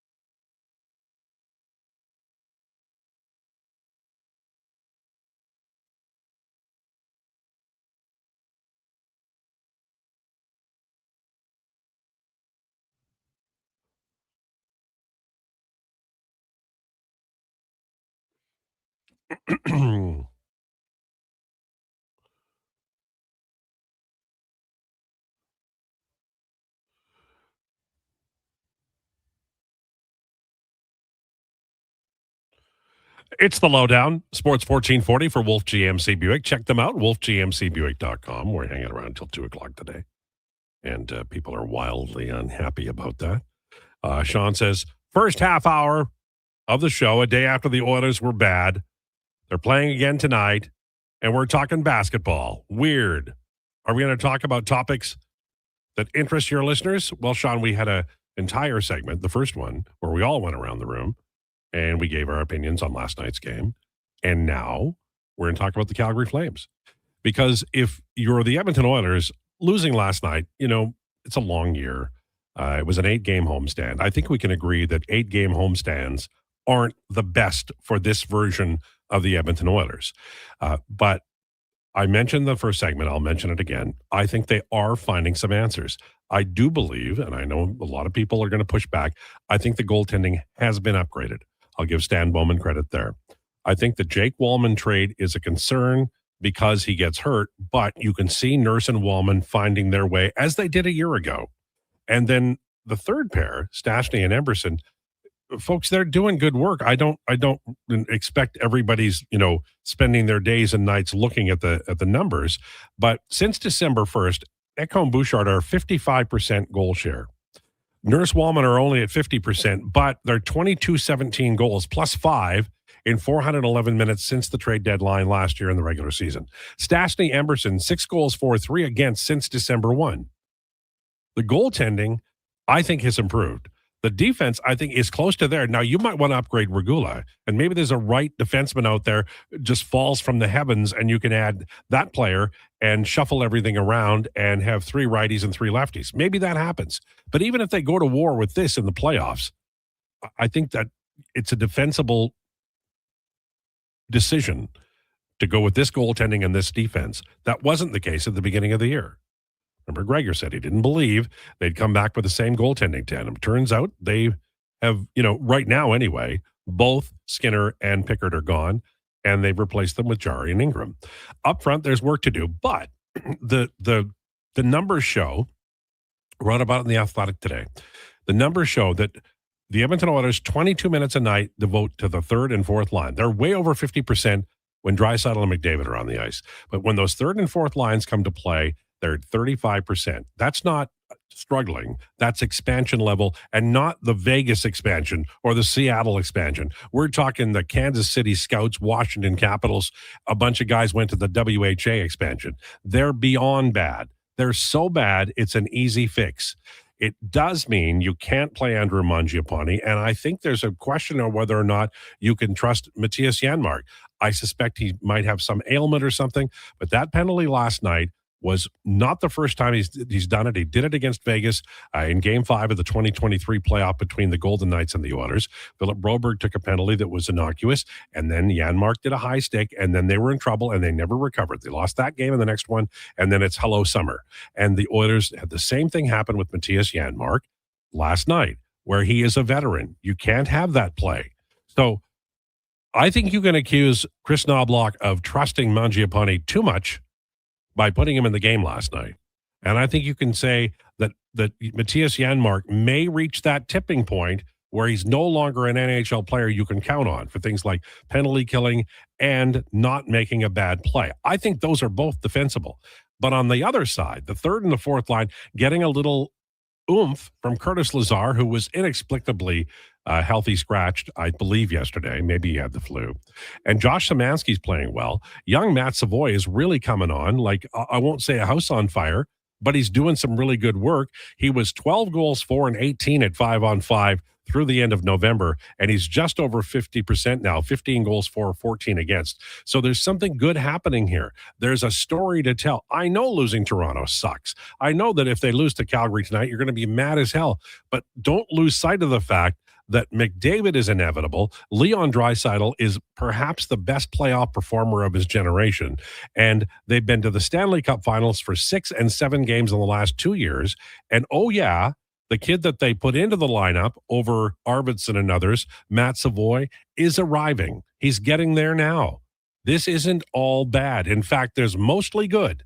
It's the Lowdown, Sports 1440 for Wolf GMC Buick. Check them out, wolfgmcbuick.com. We're hanging around until 2 o'clock today, and people are wildly unhappy about that. Sean says, first half hour of the show, a day after the Oilers were bad. They're playing again tonight, and we're talking basketball. Weird. Are we going to talk about topics that interest your listeners? Well, Sean, we had an entire segment, the first one, where we all went around the room, and we gave our opinions on last night's game. And now we're going to talk about the Calgary Flames. Because if you're the Edmonton Oilers, losing last night, it's a long year. It was an 8-game homestand. I think we can agree that 8-game homestands aren't the best for this version of the Edmonton Oilers. But I mentioned the first segment. I'll mention it again. I think they are finding some answers. I do believe, and I know a lot of people are going to push back, I think the goaltending has been upgraded. I'll give Stan Bowman credit there. I think the Jake Wallman trade is a concern because he gets hurt, but you can see Nurse and Wallman finding their way as they did a year ago. And then the third pair, Stastny and Emberson, folks, they're doing good work. I don't expect everybody's, spending their days and nights looking at the numbers. But since December 1st, Ekholm and Bouchard are 55% goal share. Nurse Wallman are only at 50%, but they're 22-17 goals plus 5 in 411 minutes since the trade deadline last year in the regular season. Stastny, Emberson, 6 goals for 3 against since December 1. The goaltending, I think, has improved. The defense, I think, is close to there. Now, you might want to upgrade Regula, and maybe there's a right defenseman out there just falls from the heavens, and you can add that player and shuffle everything around and have 3 righties and 3 lefties. Maybe that happens. But even if they go to war with this in the playoffs, I think that it's a defensible decision to go with this goaltending and this defense. That wasn't the case at the beginning of the year. Remember, Gregor said he didn't believe they'd come back with the same goaltending tandem. Turns out they have, right now anyway, both Skinner and Pickard are gone, and they've replaced them with Jari and Ingram. Up front, there's work to do, but the numbers show, wrote about it in The Athletic today, the numbers show that the Edmonton Oilers, 22 minutes a night, devote to the third and fourth line. They're way over 50% when Draisaitl and McDavid are on the ice. But when those third and fourth lines come to play, they're at 35%. That's not struggling. That's expansion level, and not the Vegas expansion or the Seattle expansion. We're talking the Kansas City Scouts, Washington Capitals. A bunch of guys went to the WHA expansion. They're beyond bad. They're so bad, it's an easy fix. It does mean you can't play Andrew Mangiapane, and I think there's a question of whether or not you can trust Matthias Janmark. I suspect he might have some ailment or something, but that penalty last night was not the first time he's done it. He did it against Vegas in Game 5 of the 2023 playoff between the Golden Knights and the Oilers. Philip Broberg took a penalty that was innocuous, and then Janmark did a high stick, and then they were in trouble, and they never recovered. They lost that game and the next one, and then it's hello summer. And the Oilers had the same thing happen with Matthias Janmark last night, where he is a veteran. You can't have that play. So I think you can accuse Chris Knobloch of trusting Mangiapane too much by putting him in the game last night. And I think you can say that Matthias Janmark may reach that tipping point where he's no longer an NHL player you can count on for things like penalty killing and not making a bad play. I think those are both defensible. But on the other side, the third and the fourth line, getting a little oomph from Curtis Lazar, who was inexplicably healthy scratched, I believe, yesterday. Maybe he had the flu. And Josh Szymanski's playing well. Young Matt Savoy is really coming on. Like, I won't say a house on fire, but he's doing some really good work. He was 12 goals, 4 and 18 at 5-on-5 through the end of November, and he's just over 50% now, 15 goals for, 14 against. So there's something good happening here. There's a story to tell. I know losing Toronto sucks. I know that if they lose to Calgary tonight, you're going to be mad as hell. But don't lose sight of the fact that McDavid is inevitable. Leon Draisaitl is perhaps the best playoff performer of his generation. And they've been to the Stanley Cup Finals for 6 and 7 games in the last 2 years. And oh yeah, the kid that they put into the lineup over Arvidsson and others, Matt Savoy, is arriving. He's getting there now. This isn't all bad. In fact, there's mostly good.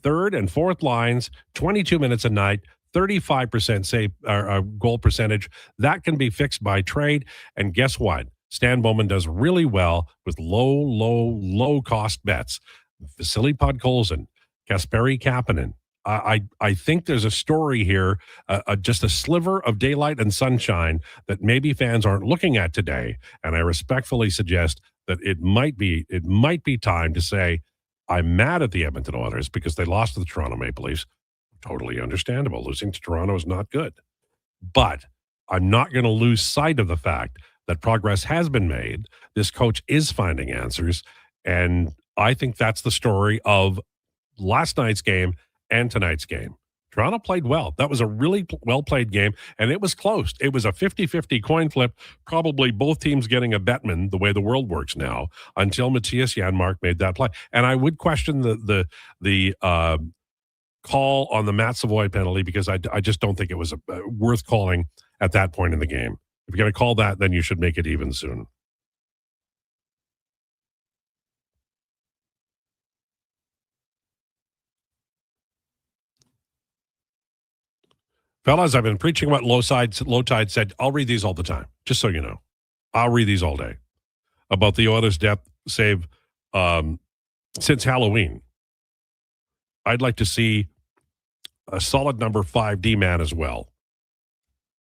Third and fourth lines, 22 minutes a night, 35% save goal percentage. That can be fixed by trade. And guess what? Stan Bowman does really well with low cost bets. Vasily Podkolzin, Kasperi Kapanen. I think there's a story here, just a sliver of daylight and sunshine that maybe fans aren't looking at today. And I respectfully suggest that it might be time to say, I'm mad at the Edmonton Oilers because they lost to the Toronto Maple Leafs. Totally understandable. Losing to Toronto is not good. But I'm not going to lose sight of the fact that progress has been made. This coach is finding answers. And I think that's the story of last night's game and tonight's game. Toronto played well. That was a really well-played game, and it was close. It was a 50-50 coin flip, probably both teams getting a Bettman, the way the world works now, until Matthias Janmark made that play. And I would question the call on the Matt Savoy penalty because I just don't think it was worth calling at that point in the game. If you're going to call that, then you should make it even soon. Fellas, I've been preaching what Lowetide said. I'll read these all the time, just so you know. I'll read these all day about the Oilers' depth save since Halloween. I'd like to see a solid number 5 D-man as well.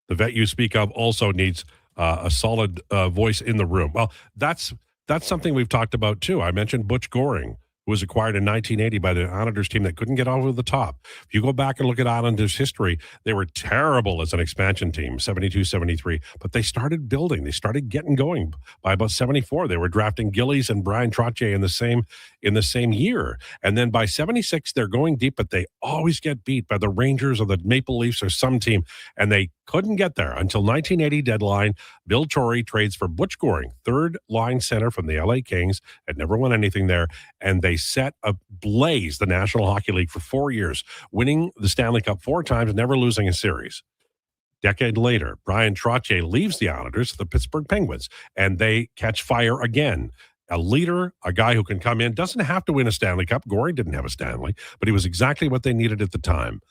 The vet you speak of also needs a solid voice in the room. Well, that's something we've talked about too. I mentioned Butch Goring, who was acquired in 1980 by the Islanders team that couldn't get over the top. If you go back and look at Islanders history, they were terrible as an expansion team, 72, 73, but they started building. They started getting going. By about 74, they were drafting Gillies and Brian Trottier in the same year. And then by 76, they're going deep, but they always get beat by the Rangers or the Maple Leafs or some team, and they couldn't get there until 1980 deadline. Bill Torrey trades for Butch Goring, third line center from the LA Kings, had never won anything there, and they set ablaze the National Hockey League for 4 years, winning the Stanley Cup 4 times, never losing a series. Decade later, Brian Trottier leaves the Islanders to the Pittsburgh Penguins, and they catch fire again. A leader, a guy who can come in, doesn't have to win a Stanley Cup. Goring didn't have a Stanley, but he was exactly what they needed at the time.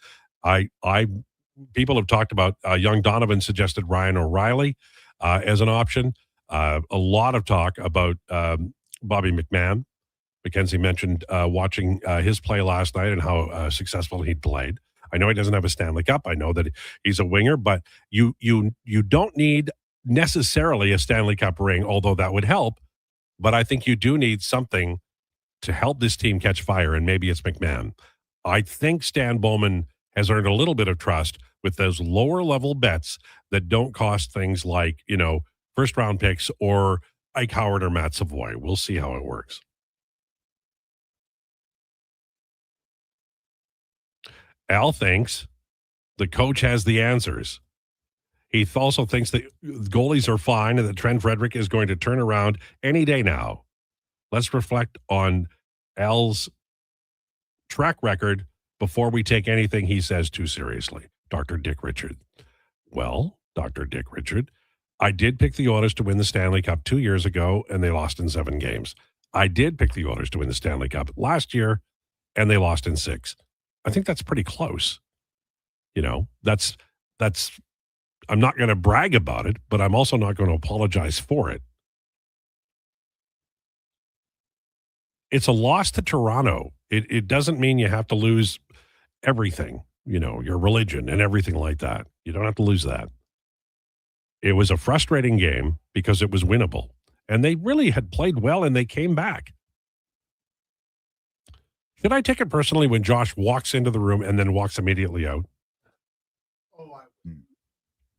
People have talked about young Donovan suggested Ryan O'Reilly as an option. A lot of talk about Bobby McMahon. Mackenzie mentioned watching his play last night and how successful he'd played. I know he doesn't have a Stanley Cup. I know that he's a winger, but you don't need necessarily a Stanley Cup ring, although that would help. But I think you do need something to help this team catch fire, and maybe it's McMahon. I think Stan Bowman has earned a little bit of trust with those lower level bets that don't cost things like, first round picks or Ike Howard or Matt Savoy. We'll see how it works. Al thinks the coach has the answers. He also thinks that goalies are fine and that Trent Frederick is going to turn around any day now. Let's reflect on Al's track record before we take anything he says too seriously. Dr. Dick Richard. Well, Dr. Dick Richard, I did pick the Oilers to win the Stanley Cup 2 years ago, and they lost in 7 games. I did pick the Oilers to win the Stanley Cup last year, and they lost in 6. I think that's pretty close. That's I'm not going to brag about it, but I'm also not going to apologize for it. It's a loss to Toronto. It doesn't mean you have to lose everything, your religion and everything like that. You don't have to lose that. It was a frustrating game because it was winnable. And they really had played well and they came back. Should I take it personally when Josh walks into the room and then walks immediately out?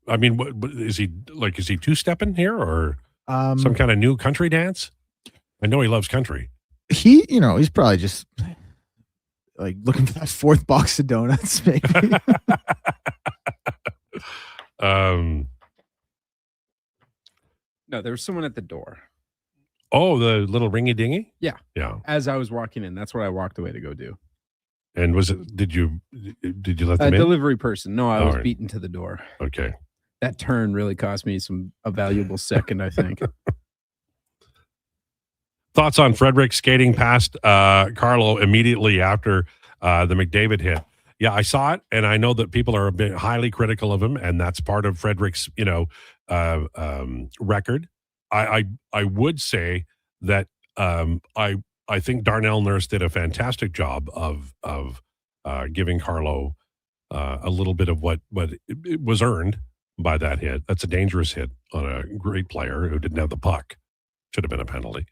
I mean, what is he like? Is he two-stepping here or Um, some kind of new country dance? I know he loves country. He's probably just like looking for that fourth box of donuts, maybe. No, there was someone at the door. Oh, the little ringy dingy. Yeah. Yeah. As I was walking in, that's what I walked away to go do. And was it? Did you let A them in? delivery person. No, I was All right. beaten to the door. Okay. That turn really cost me a valuable second, I think. Thoughts on Frederick skating past Carlo immediately after the McDavid hit? Yeah, I saw it, and I know that people are a bit highly critical of him, and that's part of Frederick's, record. I would say that I think Darnell Nurse did a fantastic job of giving Carlo a little bit of what it was earned by that hit. That's a dangerous hit on a great player who didn't have the puck. Should have been a penalty.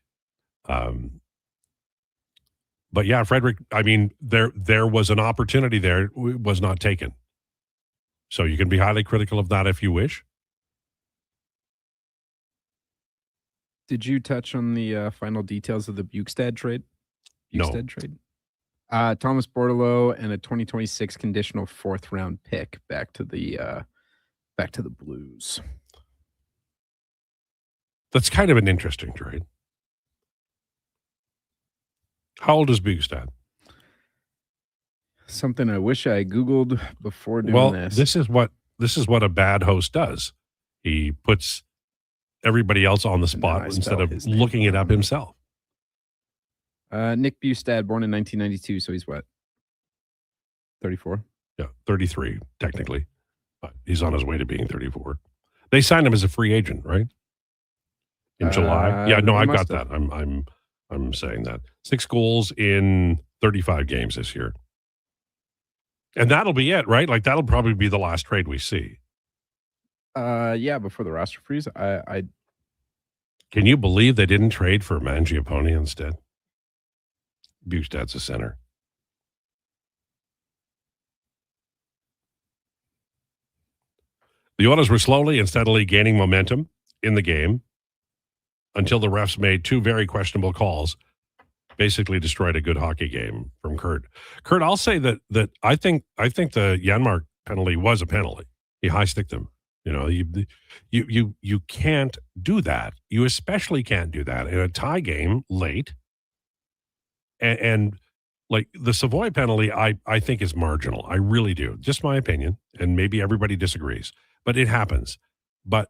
But yeah, Frederick, I mean, there was an opportunity there. It was not taken. So you can be highly critical of that if you wish. Did you touch on the final details of the Bukestad trade? No. Bukestad trade. Thomas Bordelot and a 2026 conditional 4th round pick back to the Blues. That's kind of an interesting trade. How old is Bukestad? Something I wish I Googled before doing this. This is what a bad host does. He puts everybody else on the spot instead of looking it up himself. Nick Bukestad, born in 1992, so he's what? 34? Yeah, 33 technically, but he's on his way to being 34. They signed him as a free agent, right? In July. Yeah, no, I got that. I'm saying that 6 goals in 35 games this year, and that'll be it, right? Like that'll probably be the last trade we see. Yeah, before the roster freeze, I Can you believe they didn't trade for Mangiapane instead? Bukestad's a center. The Oilers were slowly and steadily gaining momentum in the game until the refs made 2 very questionable calls, basically destroyed a good hockey game from Kurt. Kurt, I'll say that I think the Janmark penalty was a penalty. He high-sticked him. You can't do that. You especially can't do that in a tie game late. And like the Savoy penalty, I think is marginal. I really do. Just my opinion, and maybe everybody disagrees, but it happens. But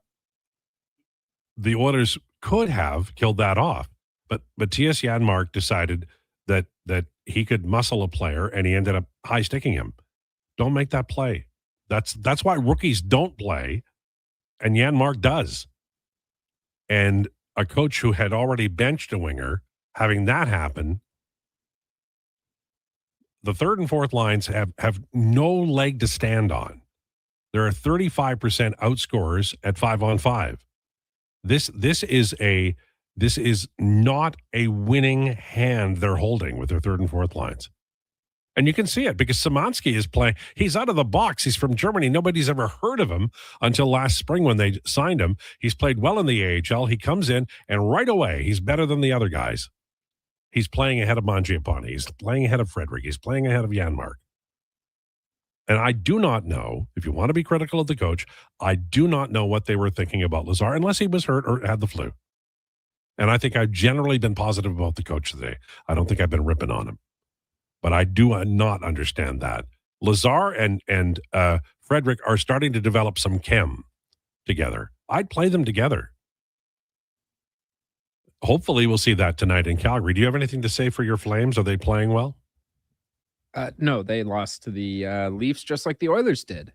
the Oilers could have killed that off, but Matthias Janmark decided that he could muscle a player, and he ended up high sticking him. Don't make that play. That's why rookies don't play, and Janmark does. And a coach who had already benched a winger, having that happen, the third and fourth lines have no leg to stand on. There are 35% outscorers at 5-on-5. This is not a winning hand they're holding with their third and fourth lines. And you can see it because Szymanski is playing. He's out of the box. He's from Germany. Nobody's ever heard of him until last spring when they signed him. He's played well in the AHL. He comes in, and right away, he's better than the other guys. He's playing ahead of Mangiapane. He's playing ahead of Frederick. He's playing ahead of Janmark. And I do not know, if you want to be critical of the coach, I do not know what they were thinking about Lazar unless he was hurt or had the flu. And I think I've generally been positive about the coach today. I don't think I've been ripping on him. But I do not understand that. Lazar and Frederick are starting to develop some chem together. I'd play them together. Hopefully we'll see that tonight in Calgary. Do you have anything to say for your Flames? Are they playing well? No, they lost to the Leafs just like the Oilers did.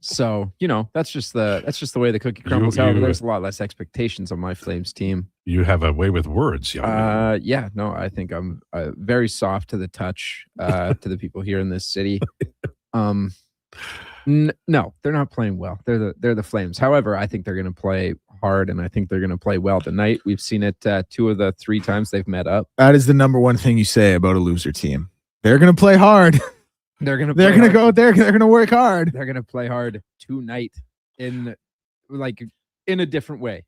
So, that's just the way the cookie crumbles. However, there's a lot less expectations on my Flames team. You have a way with words, young man. Yeah, no, I think I'm very soft to the touch to the people here in this city. No, they're not playing well. They're the Flames. However, I think they're going to play hard, and I think they're going to play well tonight. We've seen it 2 of the 3 times they've met up. That is the number one thing you say about a loser team. They're going to play hard. They're gonna go out there. They're gonna work hard. They're gonna play hard tonight in a different way,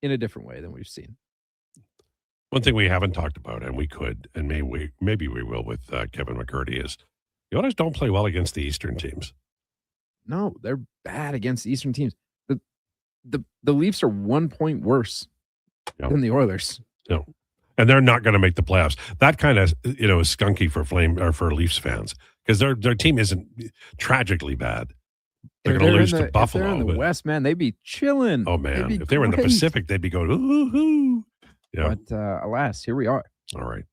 than we've seen. One thing we haven't talked about, and we could, and maybe we will with Kevin McCertie, is the Oilers don't play well against the Eastern teams. No, they're bad against the Eastern teams. The Leafs are 1 point worse than the Oilers. No. And they're not going to make the playoffs. That kind of, is skunky for Leafs fans because their team isn't tragically bad. They're going to lose to Buffalo. If they're in the West, man, they'd be chilling. Oh, man. If they were in the Pacific, they'd be going, ooh. Yeah. But alas, here we are. All right.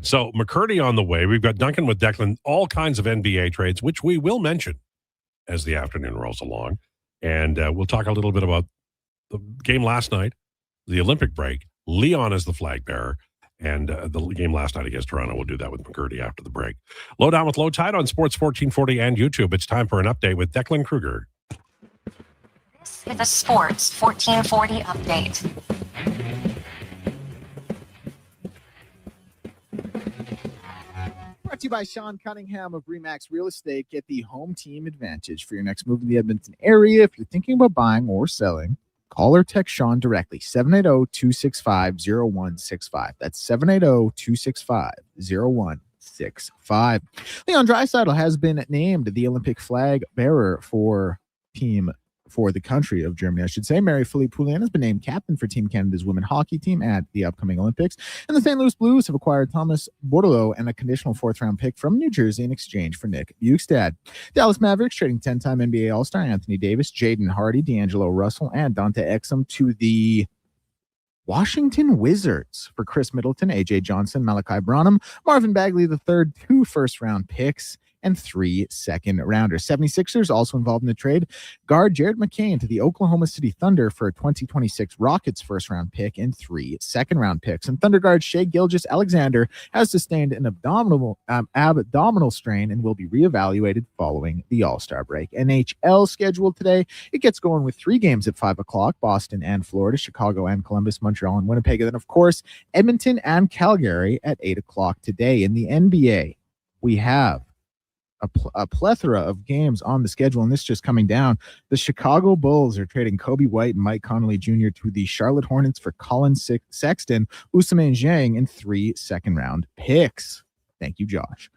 So McCertie on the way. We've got Duncan with Declan, all kinds of NBA trades, which we will mention as the afternoon rolls along. And we'll talk a little bit about the game last night, the Olympic break. Leon is the flag bearer. And the game last night against Toronto. We'll do that with McCertie after the break. Lowdown with Lowetide on Sports 1440 and YouTube. It's time for an update with Declan Krueger. This is a Sports 1440 update. Brought to you by Sean Cunningham of Remax Real Estate. Get the home team advantage for your next move in the Edmonton area. If you're thinking about buying or selling, call or text Sean directly, 780-265-0165. That's 780-265-0165. Leon Draisaitl has been named the Olympic flag bearer for the country of Germany, I should say. Marie-Philippe Poulin has been named captain for Team Canada's women hockey team at the upcoming Olympics. And the St. Louis Blues have acquired Thomas Bordelot and a conditional fourth-round pick from New Jersey in exchange for Nick Bjugstad. Dallas Mavericks trading 10-time NBA All-Star Anthony Davis, Jaden Hardy, D'Angelo Russell, and Dante Exum to the Washington Wizards for Chris Middleton, AJ Johnson, Malachi Branham, Marvin Bagley III, 2 first-round picks, and 3 second-rounders. 76ers also involved in the trade. Guard Jared McCain to the Oklahoma City Thunder for a 2026 Rockets first-round pick and 3 second-round picks. And Thunder guard Shai Gilgeous-Alexander has sustained an abdominal strain and will be reevaluated following the All-Star break. NHL scheduled today. It gets going with 3 games at 5 o'clock, Boston and Florida, Chicago and Columbus, Montreal and Winnipeg. And then, of course, Edmonton and Calgary at 8 o'clock today. In the NBA, we have a plethora of games on the schedule, and this just coming down. The Chicago Bulls are trading Kobe White and Mike Conley Jr. to the Charlotte Hornets for Colin Sexton, Ousmane Dieng, and 3 second-round picks. Thank you, Josh.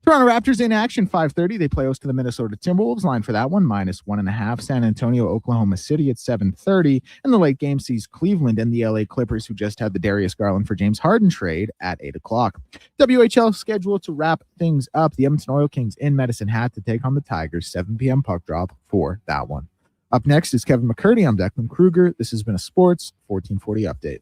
Toronto Raptors in action, 5:30. They play host to the Minnesota Timberwolves. Line for that one, -1.5. San Antonio, Oklahoma City at 7:30. And the late game sees Cleveland and the LA Clippers, who just had the Darius Garland for James Harden trade, at 8 o'clock. WHL scheduled to wrap things up. The Edmonton Oil Kings in Medicine Hat to take on the Tigers. 7 p.m. puck drop for that one. Up next is Kevin McCertie. I'm Declan Krueger. This has been a Sports 1440 update.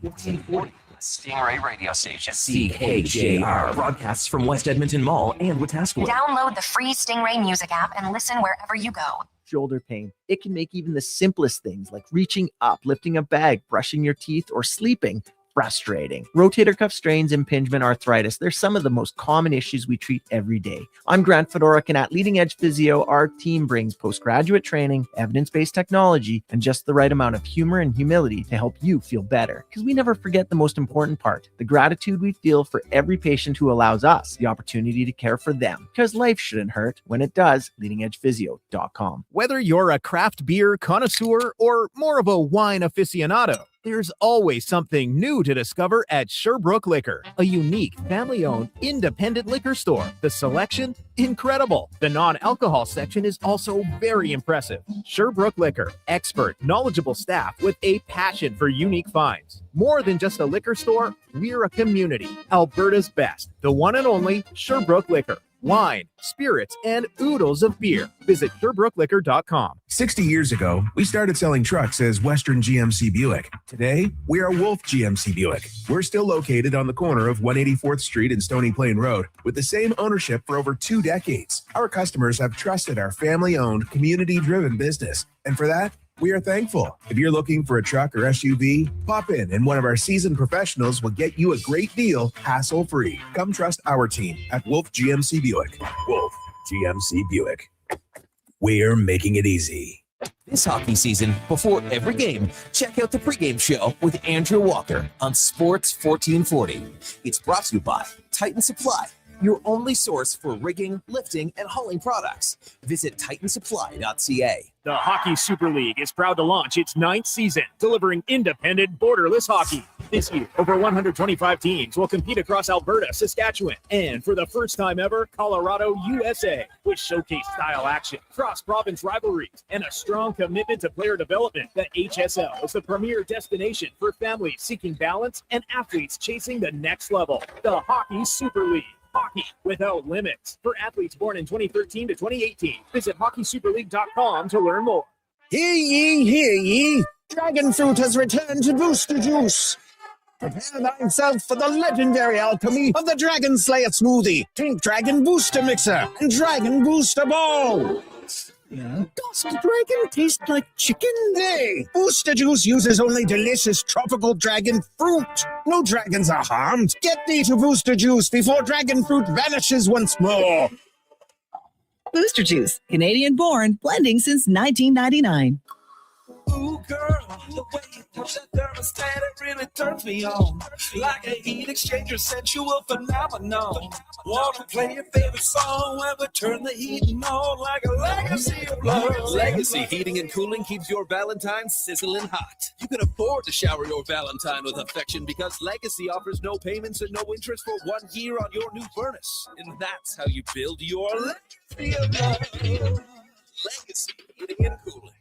1440. Stingray radio station. CKJR broadcasts from West Edmonton Mall and Wetaskiwin. Download the free Stingray music app and listen wherever you go. Shoulder pain. It can make even the simplest things like reaching up, lifting a bag, brushing your teeth, or sleeping frustrating. Rotator cuff strains, impingement, arthritis, they're some of the most common issues we treat every day. I'm Grant Fedoruk, and at Leading Edge Physio, our team brings postgraduate training, evidence-based technology, and just the right amount of humor and humility to help you feel better. Because we never forget the most important part, the gratitude we feel for every patient who allows us the opportunity to care for them. Because life shouldn't hurt. When it does, leadingedgephysio.com. Whether you're a craft beer connoisseur or more of a wine aficionado, there's always something new to discover at Sherbrooke Liquor, a unique, family-owned, independent liquor store. The selection, incredible. The non-alcohol section is also very impressive. Sherbrooke Liquor, expert, knowledgeable staff with a passion for unique finds. More than just a liquor store, we're a community. Alberta's best, the one and only Sherbrooke Liquor. Wine, spirits, and oodles of beer. Visit SherbrookeLiquor.com. 60 years ago, we started selling trucks as Western GMC Buick. Today, we are Wolf GMC Buick. We're still located on the corner of 184th Street and Stony Plain Road with the same ownership for over 2 decades. Our customers have trusted our family-owned, community-driven business. And for that, we are thankful. If you're looking for a truck or SUV, pop in and one of our seasoned professionals will get you a great deal, hassle-free. Come trust our team at Wolf GMC Buick. Wolf GMC Buick. We're making it easy. This hockey season, before every game, check out the pregame show with Andrew Walker on Sports 1440. It's brought to you by Titan Supply, your only source for rigging, lifting, and hauling products. Visit titansupply.ca. The Hockey Super League is proud to launch its 9th season, delivering independent, borderless hockey. This year, over 125 teams will compete across Alberta, Saskatchewan, and for the first time ever, Colorado, USA, with showcase style action, cross-province rivalries, and a strong commitment to player development. The HSL is the premier destination for families seeking balance and athletes chasing the next level. The Hockey Super League. Hockey without limits. For athletes born in 2013 to 2018, visit hockeysuperleague.com to learn more. Hear ye, hear ye. Dragon fruit has returned to Booster Juice. Prepare thyself for the legendary alchemy of the Dragon Slayer smoothie. Drink Dragon Booster Mixer and Dragon Booster Ball. Does the dragon taste like chicken? Hey, Booster Juice uses only delicious tropical dragon fruit. No dragons are harmed. Get thee to Booster Juice before dragon fruit vanishes once more. Booster Juice, Canadian born, blending since 1999. Ooh, girl, the way you touch that thermostat, it really turns me on. Like a heat exchanger, sensual phenomenon. Wanna play your favorite song while we turn the heat on like a legacy of love. Legacy Heating and Cooling keeps your Valentine sizzling hot. You can afford to shower your Valentine with affection because Legacy offers no payments and no interest for 1 year on your new furnace. And that's how you build your legacy of love. Legacy Heating and Cooling.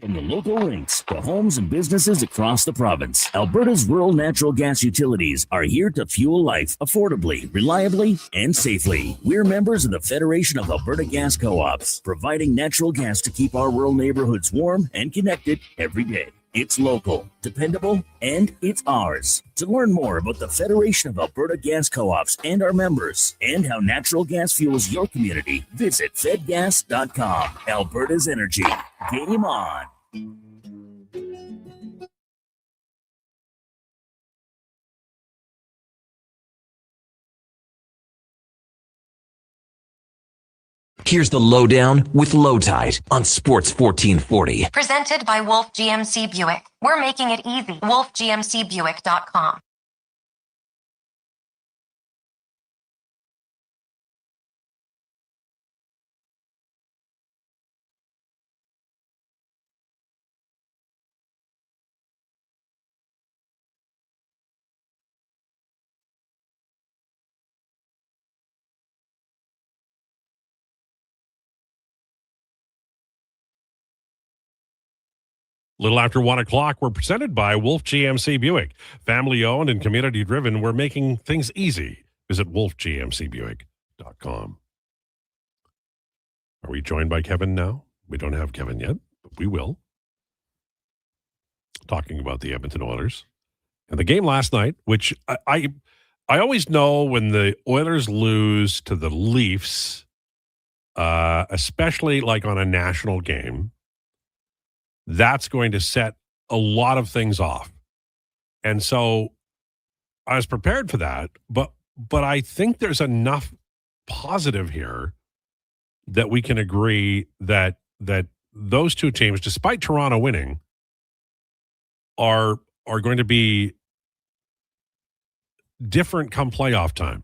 From the local rinks to homes and businesses across the province, Alberta's rural natural gas utilities are here to fuel life affordably, reliably, and safely. We're members of the Federation of Alberta Gas Co-ops, providing natural gas to keep our rural neighborhoods warm and connected every day. It's local, dependable, and it's ours. To learn more about the Federation of Alberta Gas Co-ops and our members, and how natural gas fuels your community, visit fedgas.com. Alberta's energy. Game on. Here's the Lowdown with Lowetide on Sports 1440. Presented by Wolf GMC Buick. We're making it easy. WolfGMCBuick.com. Little after 1 o'clock, we're presented by Wolf GMC Buick. Family owned and community driven. We're making things easy. Visit wolfgmcbuick.com. Are we joined by Kevin now? We don't have Kevin yet, but we will. Talking about the Edmonton Oilers and the game last night, which I always know when the Oilers lose to the Leafs, especially like on a national game, that's going to set a lot of things off. And so I was prepared for that, but I think there's enough positive here that we can agree that those two teams, despite Toronto winning, are going to be different come playoff time.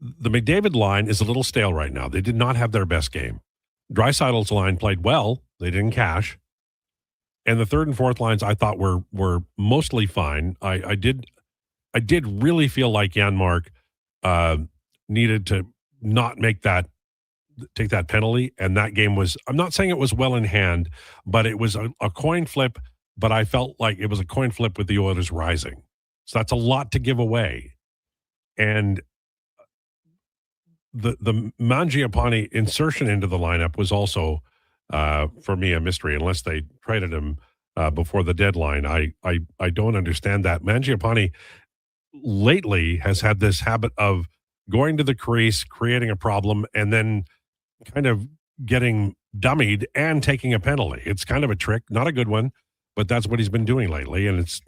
The McDavid line is a little stale right now. They did not have their best game. Draisaitl's line played well. They didn't cash. And the third and fourth lines I thought were mostly fine. I did really feel like Janmark needed to not take that penalty. And that game was, I'm not saying it was well in hand, but it was a coin flip. But I felt like it was a coin flip with the Oilers rising. So that's a lot to give away. And the Mangiapane insertion into the lineup was also, for me, a mystery, unless they traded him before the deadline. I don't understand that. Mangiapane lately has had this habit of going to the crease, creating a problem, and then kind of getting dummied and taking a penalty. It's kind of a trick, not a good one, but that's what he's been doing lately, and it's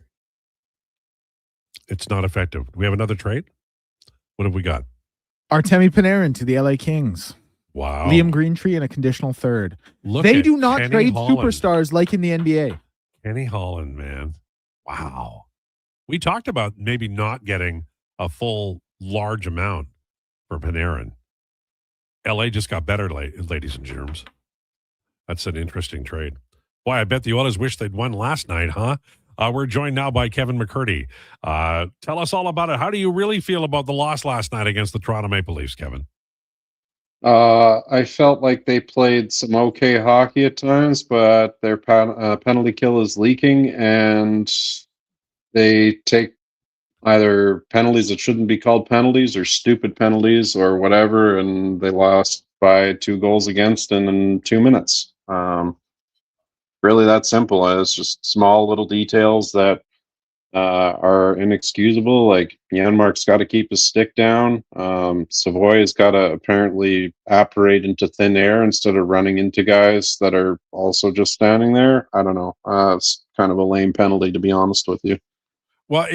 not effective. Do we have another trade? What have we got? Artemi Panarin to the LA Kings. Wow. Liam Greentree and a conditional third. Look they at do not Kenny trade Holland. superstars like in the NBA. Kenny Holland, man. Wow. We talked about maybe not getting a full large amount for Panarin. LA just got better, ladies and germs. That's an interesting trade. Boy, I bet the Oilers wish they'd won last night, huh? We're joined now by Kevin McCertie. Tell us all about it. How do you really feel about the loss last night against the Toronto Maple Leafs, Kevin? I felt like they played some okay hockey at times, but their penalty kill is leaking, and they take either penalties that shouldn't be called penalties or stupid penalties or whatever, and they lost by 2 goals against in 2 minutes. Really that simple. It's just small little details that are inexcusable. Like Janmark's got to keep his stick down. Savoy has got to apparently apparate into thin air instead of running into guys that are also just standing there. I don't know. It's kind of a lame penalty, to be honest with you. Well,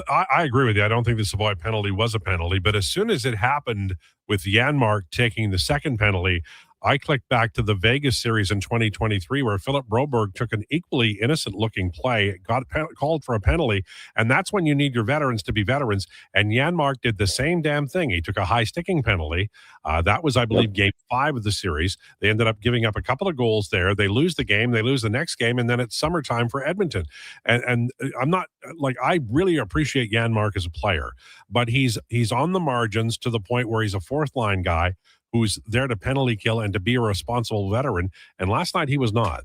I agree with you. I don't think the Savoy penalty was a penalty, but as soon as it happened with Janmark taking the second penalty, I clicked back to the Vegas series in 2023 where Philip Broberg took an equally innocent-looking play, got called for a penalty, and that's when you need your veterans to be veterans. And Janmark did the same damn thing. He took a high-sticking penalty. That was, I believe, Game 5 of the series. They ended up giving up a couple of goals there. They lose the game. They lose the next game, and then it's summertime for Edmonton. And I'm not like I really appreciate Janmark as a player, but he's on the margins to the point where he's a fourth-line guy who's there to penalty kill and to be a responsible veteran. And last night he was not.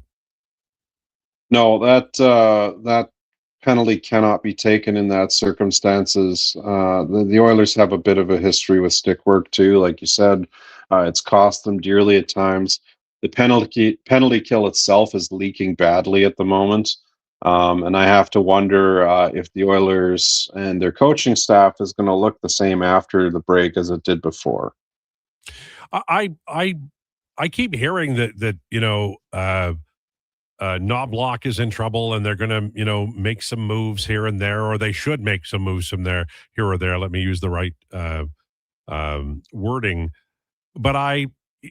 No, that penalty cannot be taken in that circumstances. The Oilers have a bit of a history with stick work too, like you said. It's cost them dearly at times. The penalty kill itself is leaking badly at the moment. And I have to wonder if the Oilers and their coaching staff is going to look the same after the break as it did before. I keep hearing that Knobloch is in trouble and they're going to make some moves here and there, or they should make some moves from there here or there. Let me use the right wording. But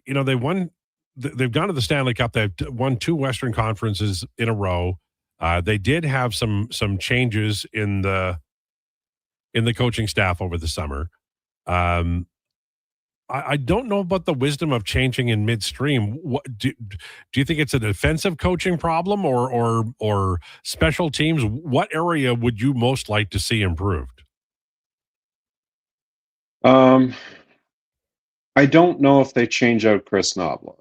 they've gone to the Stanley Cup. They've won 2 Western Conferences in a row. They did have some changes in the coaching staff over the summer. I don't know about the wisdom of changing in midstream. What do you think it's a defensive coaching problem or special teams? What area would you most like to see improved? I don't know if they change out Chris Knobloch.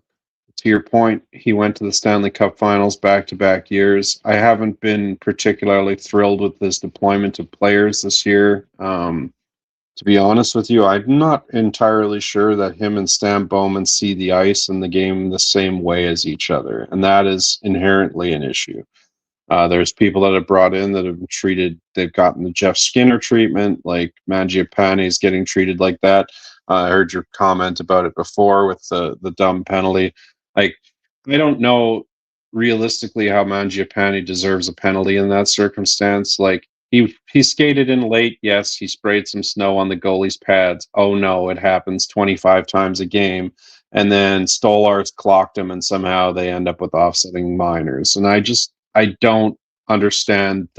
To your point, he went to the Stanley Cup Finals back-to-back years. I haven't been particularly thrilled with his deployment of players this year. To be honest with you, I'm not entirely sure that him and Stan Bowman see the ice and the game the same way as each other, and that is inherently an issue. There's people that have brought in that have they've gotten the Jeff Skinner treatment, like Mangiapane is getting treated like that. I heard your comment about it before with the dumb penalty. Like, I don't know realistically how Mangiapane deserves a penalty in that circumstance. Like, he skated in late. Yes, he sprayed some snow on the goalie's pads. Oh no, it happens 25 times a game. And then Stolarz clocked him, and somehow they end up with offsetting minors. And I don't understand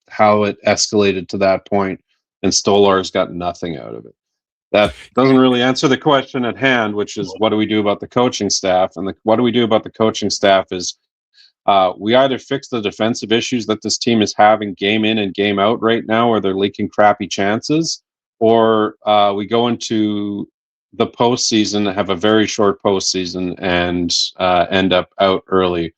how it escalated to that point, and Stolarz got nothing out of it. That doesn't really answer the question at hand, which is what do we do about the coaching staff? And what do we do about the coaching staff is we either fix the defensive issues that this team is having game in and game out right now, where they're leaking crappy chances, or we go into the postseason, have a very short postseason, and end up out early.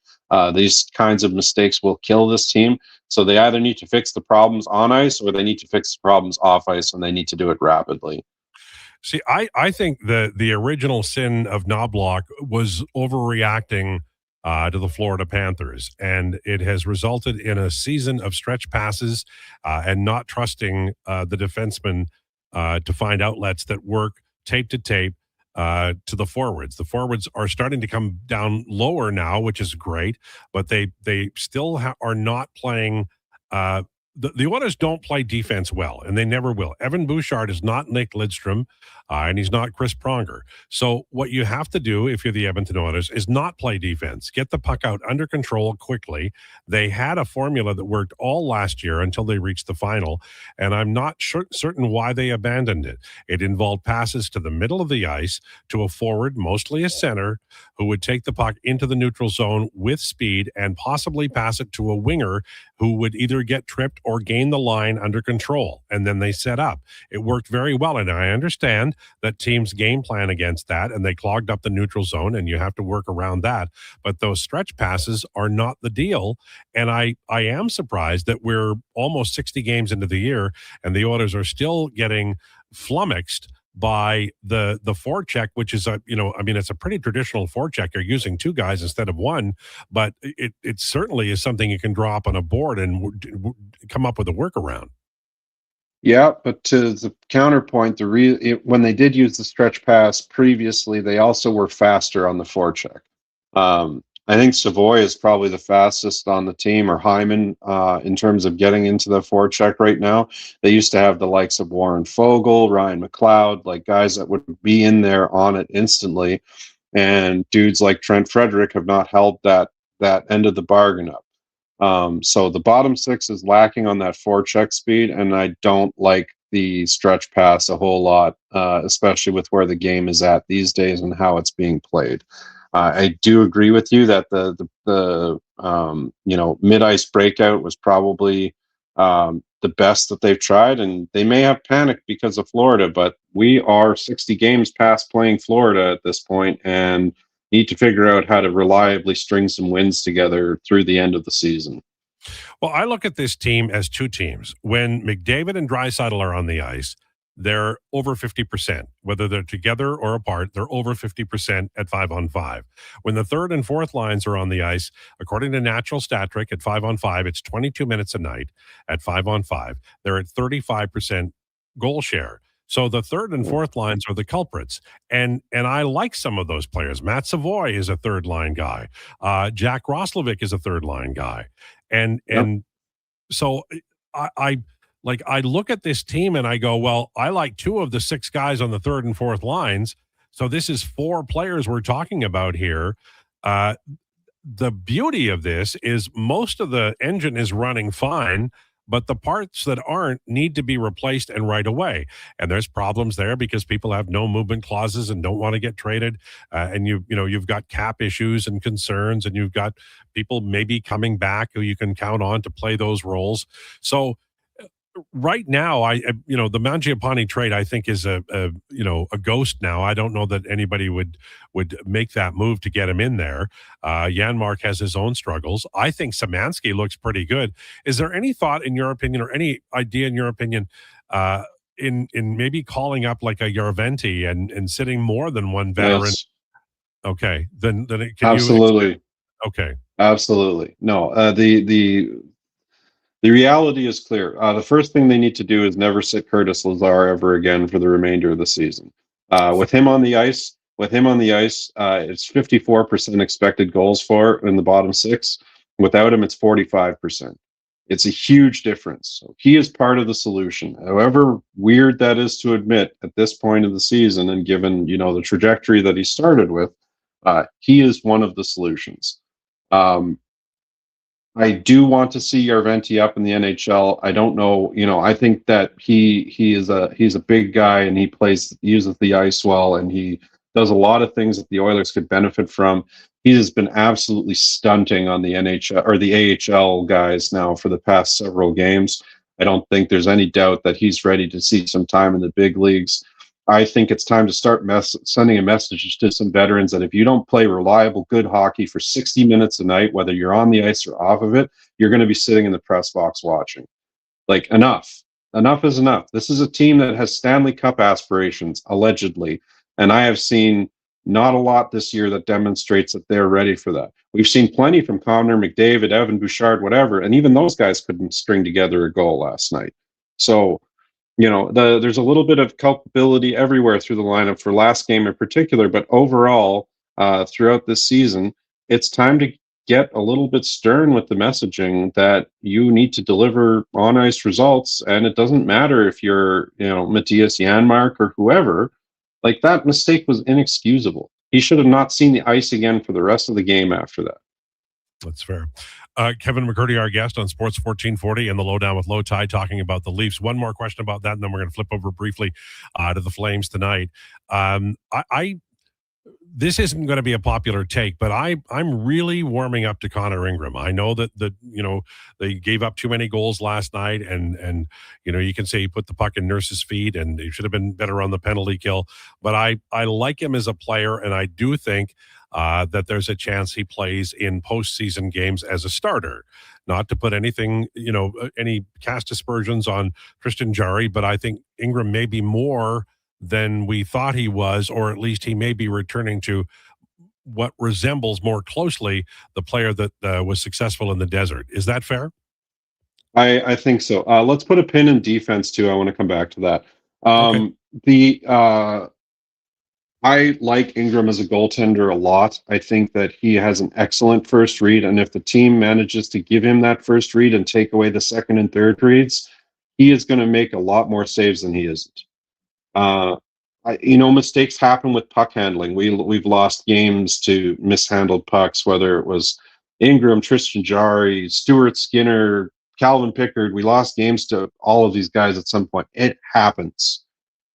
These kinds of mistakes will kill this team. So they either need to fix the problems on ice, or they need to fix the problems off ice, and they need to do it rapidly. See, I think the original sin of Knobloch was overreacting to the Florida Panthers, and it has resulted in a season of stretch passes and not trusting the defensemen to find outlets that work tape to tape to the forwards. The forwards are starting to come down lower now, which is great, but they still are not playing the Oilers don't play defense well, and they never will. Evan Bouchard is not Nick Lidstrom, and he's not Chris Pronger. So what you have to do if you're the Edmonton Oilers is not play defense. Get the puck out under control quickly. They had a formula that worked all last year until they reached the final, and I'm not certain why they abandoned it. It involved passes to the middle of the ice to a forward, mostly a center, who would take the puck into the neutral zone with speed and possibly pass it to a winger who would either get tripped or gain the line under control, and then they set up. It worked very well, and I understand that teams game plan against that, and they clogged up the neutral zone, and you have to work around that. But those stretch passes are not the deal, and I am surprised that we're almost 60 games into the year, and the Oilers are still getting flummoxed by the forecheck, which is it's a pretty traditional forecheck. You're using two guys instead of one, but it certainly is something you can draw up on a board and come up with a workaround. Yeah, but to the counterpoint, when they did use the stretch pass previously, they also were faster on the forecheck. I think Savoy is probably the fastest on the team, or Hyman, in terms of getting into the forecheck right now. They used to have the likes of Warren Fogle, Ryan McLeod, like guys that would be in there on it instantly. And dudes like Trent Frederick have not held that end of the bargain up. So the bottom six is lacking on that forecheck speed, and I don't like the stretch pass a whole lot, especially with where the game is at these days and how it's being played. I do agree with you that the mid-ice breakout was probably the best that they've tried, and they may have panicked because of Florida, but we are 60 games past playing Florida at this point and need to figure out how to reliably string some wins together through the end of the season. Well, I look at this team as two teams. When McDavid and Draisaitl are on the ice, they're over 50%. Whether they're together or apart, they're over 50% at 5-on-5. When the third and fourth lines are on the ice, according to Natural Stat Trick, at 5-on-5, it's 22 minutes a night. At 5-on-5, they're at 35% goal share. So the third and fourth lines are the culprits. And I like some of those players. Matt Savoy is a third line guy. Jack Roslovic is a third line guy. And so I look at this team and I go, well, I like two of the six guys on the third and fourth lines. So this is four players we're talking about here. The beauty of this is most of the engine is running fine, but the parts that aren't need to be replaced, and right away. And there's problems there because people have no movement clauses and don't want to get traded. And you've got cap issues and concerns, and you've got people maybe coming back who you can count on to play those roles. So right now, the Mangiapane trade, I think, is a ghost now. I don't know that anybody would make that move to get him in there. Janmark has his own struggles. I think Szymanski looks pretty good. Is there any thought, in your opinion, or any idea in your opinion, in maybe calling up like a Yaraventi and sitting more than one veteran? Yes. Okay, then absolutely. Okay, absolutely. No, the reality is clear. The first thing they need to do is never sit Curtis Lazar ever again for the remainder of the season. With him on the ice, it's 54% expected goals for in the bottom six. Without him, it's 45%. It's a huge difference. So he is part of the solution. However weird that is to admit at this point of the season, and given the trajectory that he started with, he is one of the solutions. I do want to see Yarventi up in the NHL. I don't know, I think that he's a big guy, and he uses the ice well, and he does a lot of things that the Oilers could benefit from. He has been absolutely stunting on the NHL or the AHL guys now for the past several games. I don't think there's any doubt that he's ready to see some time in the big leagues. I think it's time to start sending a message to some veterans that if you don't play reliable, good hockey for 60 minutes a night, whether you're on the ice or off of it, you're going to be sitting in the press box watching. Like, enough. Enough is enough. This is a team that has Stanley Cup aspirations, allegedly, and I have seen not a lot this year that demonstrates that they're ready for that. We've seen plenty from Connor McDavid, Evan Bouchard, whatever, and even those guys couldn't string together a goal last night. So, there's a little bit of culpability everywhere through the lineup for last game in particular, but overall, throughout this season, it's time to get a little bit stern with the messaging that you need to deliver on ice results, and it doesn't matter if you're, Matthias Janmark or whoever. Like, that mistake was inexcusable. He should have not seen the ice again for the rest of the game after that. That's fair. Kevin McCertie, our guest on Sports 1440 and the Lowdown with Lowetide, talking about the Leafs. One more question about that, and then we're going to flip over briefly to the Flames tonight. This isn't going to be a popular take, but I'm really warming up to Connor Ingram. I know that they gave up too many goals last night, and you can say he put the puck in Nurse's feet, and he should have been better on the penalty kill. But I like him as a player, and I do think that there's a chance he plays in postseason games as a starter. Not to put anything, any cast aspersions on Tristan Jarry, but I think Ingram may be more than we thought he was, or at least he may be returning to what resembles more closely the player that was successful in the desert. Is that fair? I think so. Let's put a pin in defense too. I want to come back to that. I like Ingram as a goaltender a lot. I think that he has an excellent first read, and if the team manages to give him that first read and take away the second and third reads, he is going to make a lot more saves than he isn't. Mistakes happen with puck handling. We've lost games to mishandled pucks, whether it was Ingram, Tristan Jarry, Stuart Skinner, Calvin Pickard. We lost games to all of these guys at some point. It happens.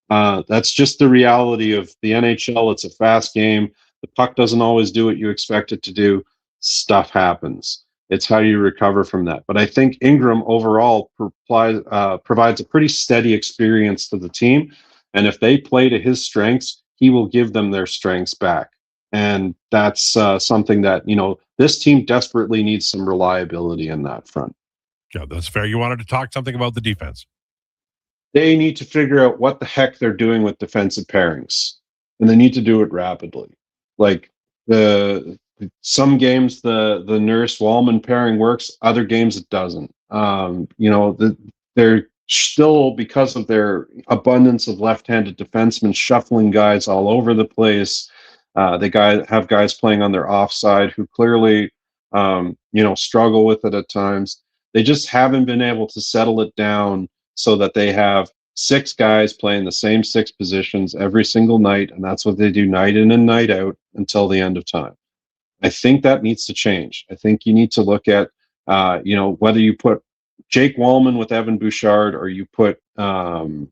That's just the reality of the NHL. It's a fast game. The puck doesn't always do what you expect it to do. Stuff happens. It's how you recover from that. But I think Ingram overall provides a pretty steady experience to the team. And if they play to his strengths, he will give them their strengths back. And that's something that, this team desperately needs some reliability in that front. Yeah, that's fair. You wanted to talk something about the defense. They need to figure out what the heck they're doing with defensive pairings. And they need to do it rapidly. Like some games, the Nurse-Wallman pairing works. Other games, it doesn't. They're still, because of their abundance of left-handed defensemen, shuffling guys all over the place. They have guys playing on their offside who clearly, struggle with it at times. They just haven't been able to settle it down so that they have 6 guys playing the same 6 positions every single night, and that's what they do night in and night out until the end of time. I think that needs to change. I think you need to look at, whether you put Jake Wallman with Evan Bouchard, or you put, Nurse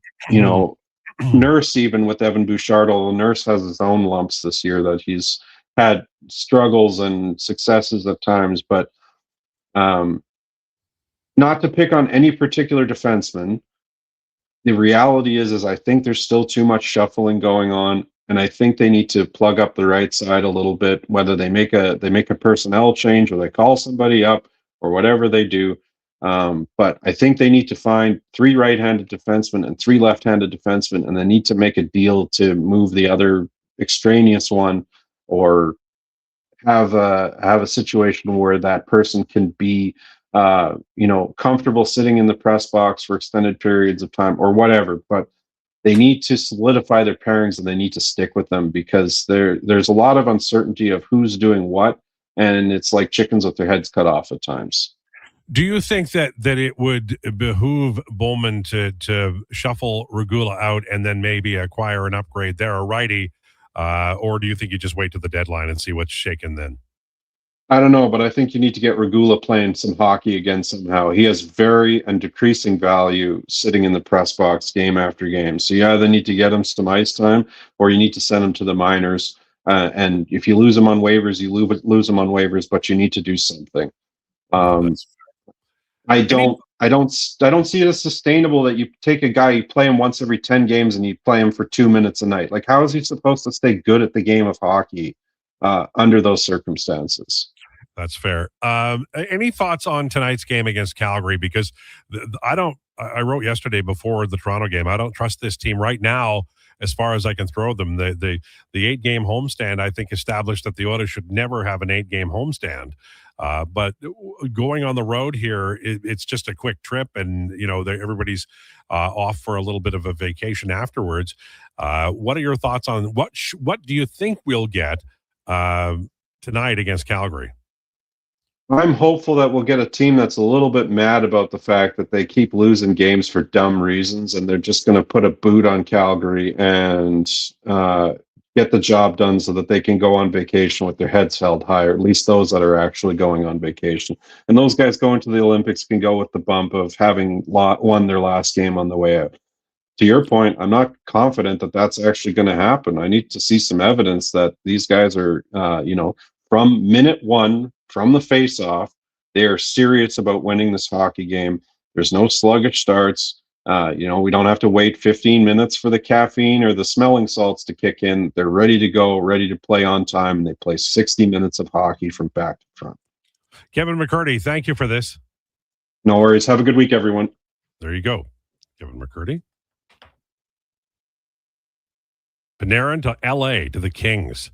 even with Evan Bouchard, although Nurse has his own lumps this year that he's had struggles and successes at times. But not to pick on any particular defenseman, the reality is I think there's still too much shuffling going on, and I think they need to plug up the right side a little bit, whether they make a personnel change or they call somebody up or whatever they do. But I think they need to find 3 right-handed defensemen and 3 left-handed defensemen, and they need to make a deal to move the other extraneous one, or have a situation where that person can be comfortable sitting in the press box for extended periods of time or whatever. But they need to solidify their pairings, and they need to stick with them, because there's a lot of uncertainty of who's doing what, and it's like chickens with their heads cut off at times. Do you think that it would behoove Bowman to shuffle Regula out and then maybe acquire an upgrade there, a righty, or do you think you just wait to the deadline and see what's shaken then? I don't know, but I think you need to get Regula playing some hockey again somehow. He has very and decreasing value sitting in the press box game after game. So you either need to get him some ice time, or you need to send him to the minors. And if you lose him on waivers, you lose him on waivers, but you need to do something. I don't see it as sustainable that you take a guy, you play him once every 10 games, and you play him for 2 minutes a night. Like, how is he supposed to stay good at the game of hockey under those circumstances? That's fair. Any thoughts on tonight's game against Calgary? Because I wrote yesterday before the Toronto game, I don't trust this team right now as far as I can throw them. The 8-game homestand, I think, established that the Oilers should never have an 8-game homestand. But going on the road here, it's just a quick trip, and everybody's off for a little bit of a vacation afterwards. What are your thoughts on what do you think we'll get tonight against Calgary? I'm hopeful that we'll get a team that's a little bit mad about the fact that they keep losing games for dumb reasons, and they're just going to put a boot on Calgary and get the job done so that they can go on vacation with their heads held higher, at least those that are actually going on vacation. And those guys going to the Olympics can go with the bump of having won their last game on the way out. To your point, I'm not confident that that's actually going to happen. I need to see some evidence that these guys are, from minute one, from the face-off, they are serious about winning this hockey game. There's no sluggish starts. We don't have to wait 15 minutes for the caffeine or the smelling salts to kick in. They're ready to go, ready to play on time, and they play 60 minutes of hockey from back to front. Kevin McCertie, thank you for this. No worries. Have a good week, everyone. There you go. Kevin McCertie. Panarin to LA to the Kings.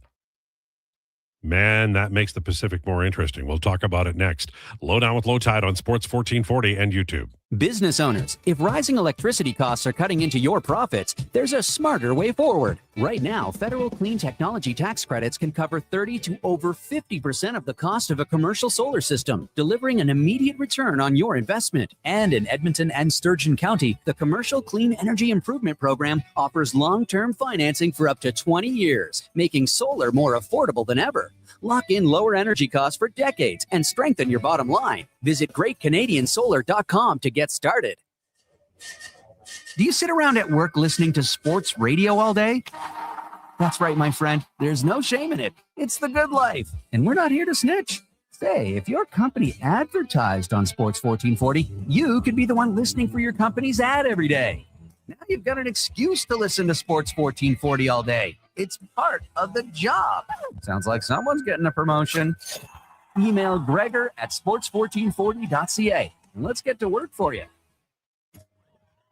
Man, that makes the Pacific more interesting. We'll talk about it next. Lowdown with Lowetide on Sports 1440 and YouTube. Business owners, if rising electricity costs are cutting into your profits, there's a smarter way forward. Right now, federal clean technology tax credits can cover 30 to over 50% of the cost of a commercial solar system, delivering an immediate return on your investment. And in Edmonton and Sturgeon County, the Commercial Clean Energy Improvement Program offers long-term financing for up to 20 years, making solar more affordable than ever. Lock in lower energy costs for decades and strengthen your bottom line. Visit GreatCanadianSolar.com to get started. Do you sit around at work listening to sports radio all day? That's right, my friend. There's no shame in it. It's the good life. And we're not here to snitch. Say, if your company advertised on Sports 1440, you could be the one listening for your company's ad every day. Now you've got an excuse to listen to Sports 1440 all day. It's part of the job. Sounds like someone's getting a promotion. Email Gregor at sports1440.ca and let's get to work for you.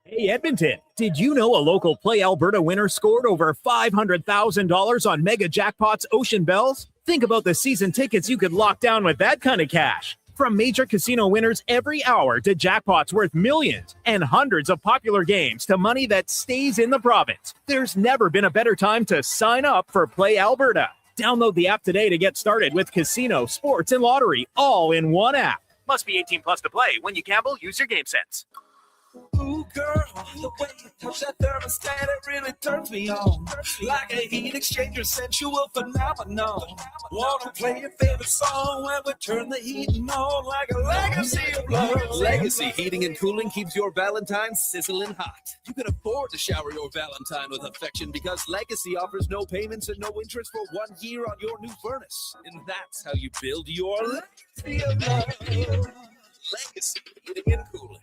Hey, Edmonton, did you know a local Play Alberta winner scored over $500,000 on Mega Jackpots Ocean Bells? Think about the season tickets you could lock down with that kind of cash. From major casino winners every hour to jackpots worth millions and hundreds of popular games to money that stays in the province, there's never been a better time to sign up for Play Alberta. Download the app today to get started with casino, sports, and lottery all in one app. Must be 18 plus to play. When you gamble, use your game sense. Ooh, girl, the way you touch that thermostat, it really turns me on. Like a heat exchanger, sensual phenomenon. Wanna play your favorite song when we turn the heating on like a legacy of love. Legacy Heating and Cooling keeps your Valentine sizzling hot. You can afford to shower your Valentine with affection because Legacy offers no payments and no interest for 1 year on your new furnace. And that's how you build your legacy of love. Legacy Heating and Cooling.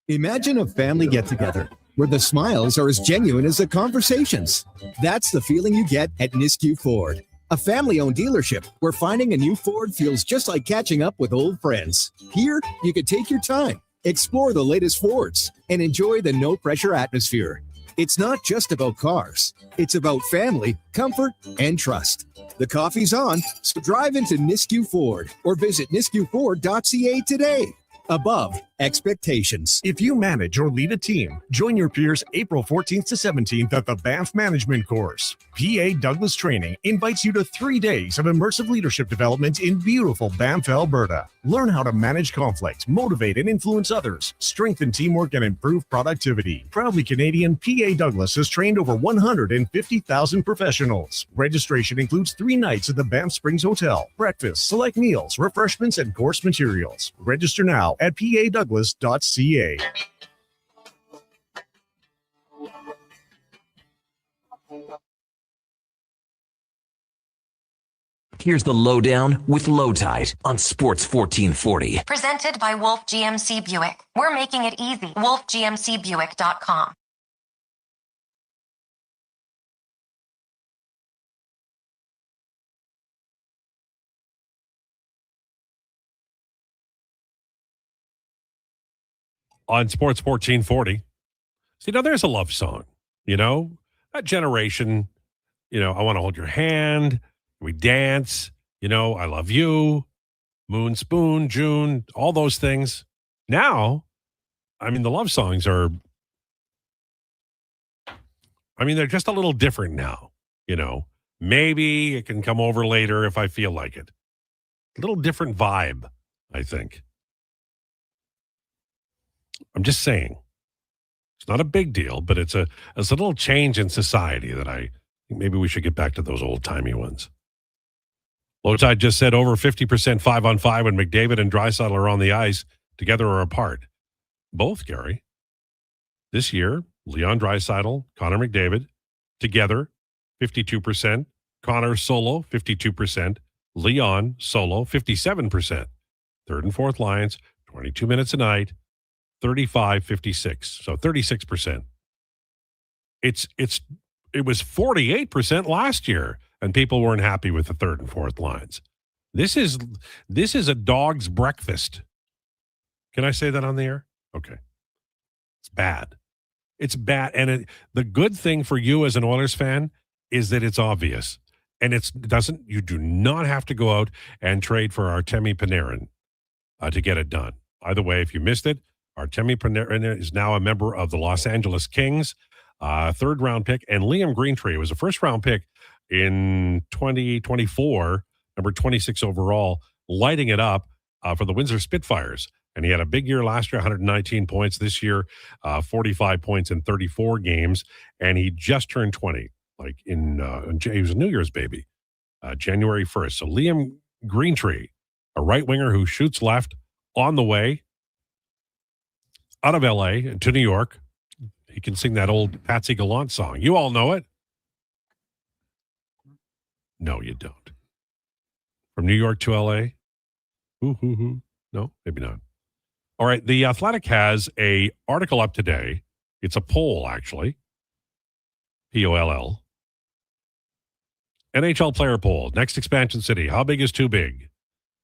Imagine a family get-together where the smiles are as genuine as the conversations. That's the feeling you get at Nisku Ford, a family-owned dealership where finding a new Ford feels just like catching up with old friends. Here, you can take your time, explore the latest Fords, and enjoy the no-pressure atmosphere. It's not just about cars. It's about family, comfort, and trust. The coffee's on, so drive into Nisku Ford or visit niskuford.ca today. Above expectations. If you manage or lead a team, join your peers April 14th to 17th at the Banff Management Course. PA Douglas Training invites you to 3 days of immersive leadership development in beautiful Banff, Alberta. Learn how to manage conflict, motivate and influence others, strengthen teamwork and improve productivity. Proudly Canadian, PA Douglas has trained over 150,000 professionals. Registration includes 3 nights at the Banff Springs Hotel, breakfast, select meals, refreshments and course materials. Register now at padouglas.ca. Here's the Lowdown with Lowetide on Sports 1440. Presented by Wolf GMC Buick. We're making it easy. WolfGMCBuick.com. On Sports 1440. See, now there's a love song, that generation, I want to hold your hand. We dance, I love you, Moon Spoon, June, all those things. Now, the love songs are, they're just a little different now, Maybe it can come over later if I feel like it. A little different vibe I think. I'm just saying. It's not a big deal, but it's a little change in society that I think maybe we should get back to those old-timey ones. Lowetide just said over 50% 5-on-5 when McDavid and Draisaitl are on the ice together or apart. Both, Gary. This year, Leon Draisaitl, Connor McDavid, together, 52%. Connor solo, 52%. Leon solo, 57%. Third and fourth lines, 22 minutes a night, 35-56. So 36%. It was 48% last year, and people weren't happy with the third and fourth lines. This is a dog's breakfast. Can I say that on the air? Okay. It's bad. It's bad. And the good thing for you as an Oilers fan is that it's obvious. And you do not have to go out and trade for Artemi Panarin to get it done. By the way, if you missed it, Artemi Panarin is now a member of the Los Angeles Kings, third-round pick. And Liam Greentree was a first-round pick in 2024, number 26 overall, lighting it up for the Windsor Spitfires. And he had a big year last year, 119 points. This year, 45 points in 34 games. And he just turned 20. Like he was a New Year's baby, January 1st. So Liam Greentree, a right winger who shoots left, on the way out of LA to New York. He can sing that old Patsy Gallant song. You all know it. No, you don't. From New York to LA. No, maybe not. All right. The Athletic has a article up today. It's a poll, actually. POLL. NHL player poll. Next expansion city. How big is too big?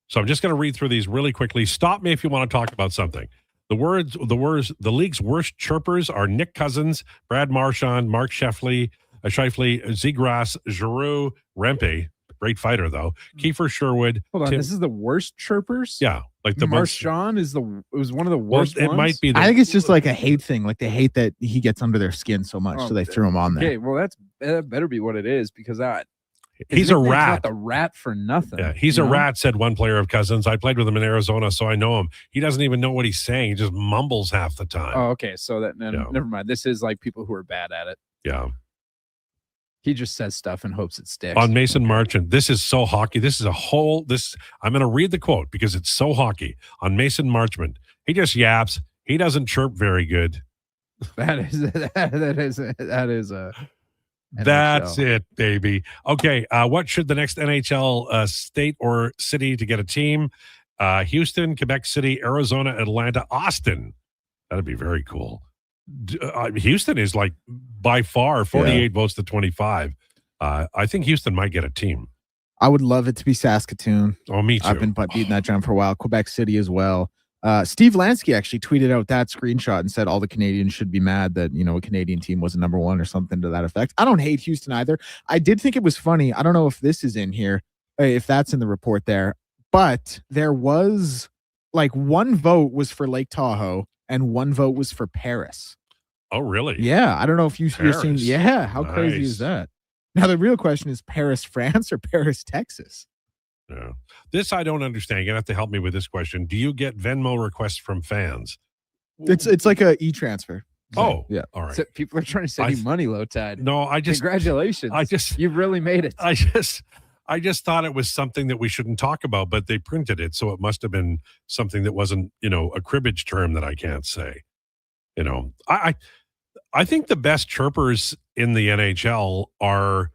So I'm just going to read through these really quickly. Stop me if you want to talk about something. The league's worst chirpers are Nick Cousins, Brad Marchand, Mark Scheifele, Zegras, Giroux, Rempe. Great fighter, though. Kiefer Sherwood. Hold on, this is the worst chirpers? Yeah. Like the Marchand was one of the worst ones? It might be. I think it's just like a hate thing. Like they hate that he gets under their skin so much, so they threw him on there. Okay, well, that better be what it is, because he's a rat. Not the rat for nothing. Yeah, he's a rat, said one player of Cousins. I played with him in Arizona, so I know him. He doesn't even know what he's saying. He just mumbles half the time. Oh, okay. So never mind. This is like people who are bad at it. Yeah. He just says stuff and hopes it sticks. On Mason Marchand, this is so hockey. I'm going to read the quote because it's so hockey. On Mason Marchand, he just yaps. He doesn't chirp very good. That's it, baby. Okay, what should the next NHL state or city to get a team? Houston, Quebec City, Arizona, Atlanta, Austin. That'd be very cool. Houston is like by far 48 votes to 25. I think Houston might get a team. I would love it to be Saskatoon. Oh, me too. I've been beating that drum for a while. Quebec City as well. Steve Lansky actually tweeted out that screenshot and said all the Canadians should be mad that, a Canadian team wasn't number one or something to that effect. I don't hate Houston either. I did think it was funny. I don't know if this is in here, if that's in the report there, but there was like one vote was for Lake Tahoe and one vote was for Paris. Oh, really? Yeah. I don't know if you're seeing. Yeah. How crazy is that? Now, the real question is Paris, France or Paris, Texas? Yeah. This I don't understand. You're going to have to help me with this question. Do you get Venmo requests from fans? It's like a e-transfer. Oh, yeah. All right. So people are trying to send you money, Lowetide. No, Congratulations. You really made it. I just thought it was something that we shouldn't talk about, but they printed it, so it must have been something that wasn't, a cribbage term that I can't say. I think the best chirpers in the NHL are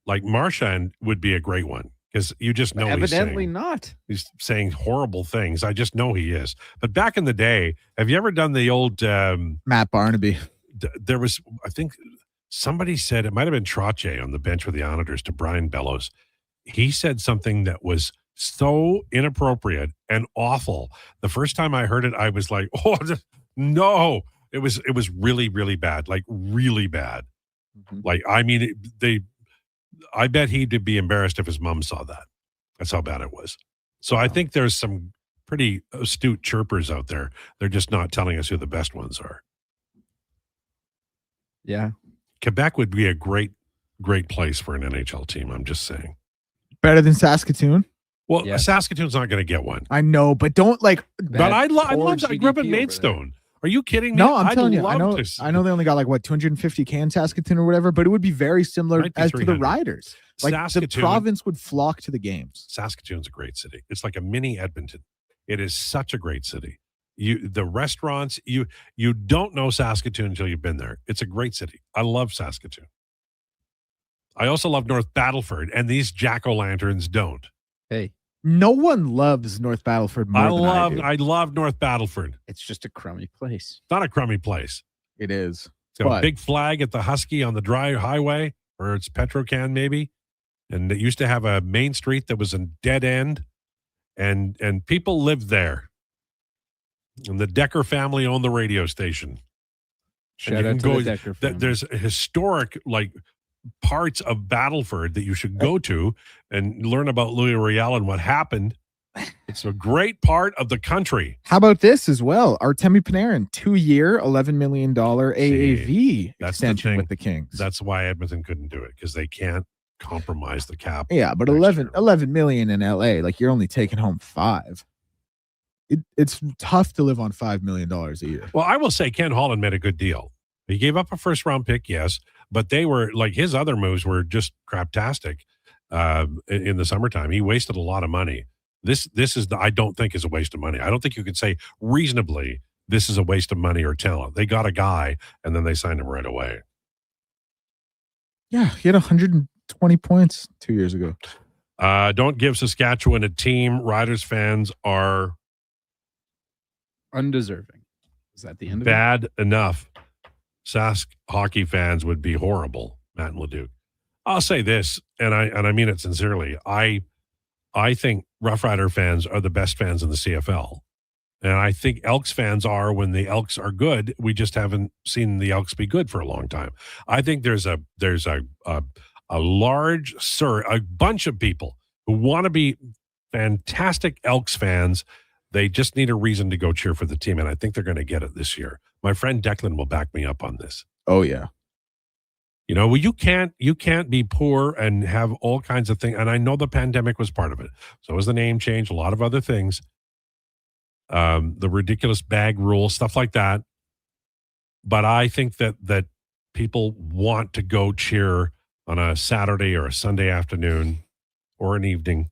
like Marchand would be a great one because you just know evidently not. He's saying horrible things. I just know he is. But back in the day, have you ever done the old Matt Barnaby? There was, I think somebody said it might have been Trottier on the bench with the Islanders to Brian Bellows. He said something that was so inappropriate and awful. The first time I heard it, I was like, "Oh no!" It was really, really bad, like really bad. Mm-hmm. Like I mean, I bet he'd be embarrassed if his mom saw that. That's how bad it was. So I think there's some pretty astute chirpers out there. They're just not telling us who the best ones are. Yeah, Quebec would be a great place for an NHL team. I'm just saying. Better than Saskatoon? Well, Yeah. Saskatoon's not going to get one. I know, but don't like. But I grew up in GDP over there. Maidstone. Are you kidding me? No, I'm I'd telling you. I love know. to I know they only got like what 250K in Saskatoon or whatever, but it would be very similar Might be as to the 300. Riders. Like the Saskatoon- province would flock to the games. Saskatoon's a great city. It's like a mini Edmonton. It is such a great city. The restaurants, you don't know Saskatoon until you've been there. It's a great city. I love Saskatoon. I also love North Battleford, and these jack-o'-lanterns don't. Hey, No one loves North Battleford more than I do. I love North Battleford. it's just a crummy place. It's not a crummy place. It is. It's got a But- big flag at the Husky on the dry highway, or it's Petrocan maybe. And it used to have a main street that was a dead end, and people lived there. And the Decker family owned the radio station. Shout out to the Decker family. There's historic parts of Battleford that you should go to and learn about Louis Riel and what happened. It's a great part of the country. How about this as well? Artemi Panarin, 2-year, $11 million AAV That's the extension thing. with the Kings. That's why Edmonton couldn't do it, because they can't compromise the cap. Yeah, but 11 million in LA, like you're only taking home 5. It's tough to live on $5 million a year. Well, I will say Ken Holland made a good deal. He gave up a first round pick, yes, but they were like his other moves were just craptastic in the summertime. He wasted a lot of money. This is I don't think is a waste of money. I don't think you could say reasonably this is a waste of money or talent. They got a guy and then they signed him right away. Yeah, he had 120 points 2 years ago. Don't give Saskatchewan a team. Riders fans are undeserving. Is that the end of bad enough. Sask hockey fans would be horrible. Matt and Leduc. I'll say this, and I mean it sincerely. I think Rough Rider fans are the best fans in the CFL, and I think Elks fans are when the Elks are good. We just haven't seen the Elks be good for a long time. I think there's a bunch of people who want to be fantastic Elks fans. They just need a reason to go cheer for the team, and I think they're going to get it this year. My friend Declan will back me up on this. Oh yeah. You know, well, you can't be poor and have all kinds of things. And I know the pandemic was part of it. So was the name change, a lot of other things, the ridiculous bag rule, stuff like that. But I think that people want to go cheer on a Saturday or a Sunday afternoon or an evening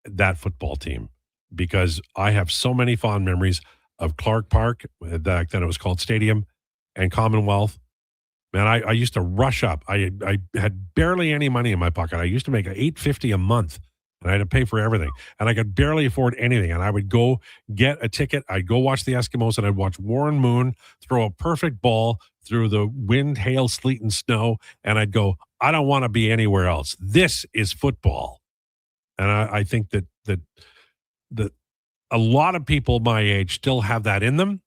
that football team, because I have so many fond memories of Clark Park, back then it was called Stadium, and Commonwealth. Man, I used to rush up. I had barely any money in my pocket. I used to make $850 a month, and I had to pay for everything. And I could barely afford anything. And I would go get a ticket. I'd go watch the Eskimos, and I'd watch Warren Moon throw a perfect ball through the wind, hail, sleet, and snow. And I'd go, I don't want to be anywhere else. This is football. And I think that a lot of people my age still have that in them.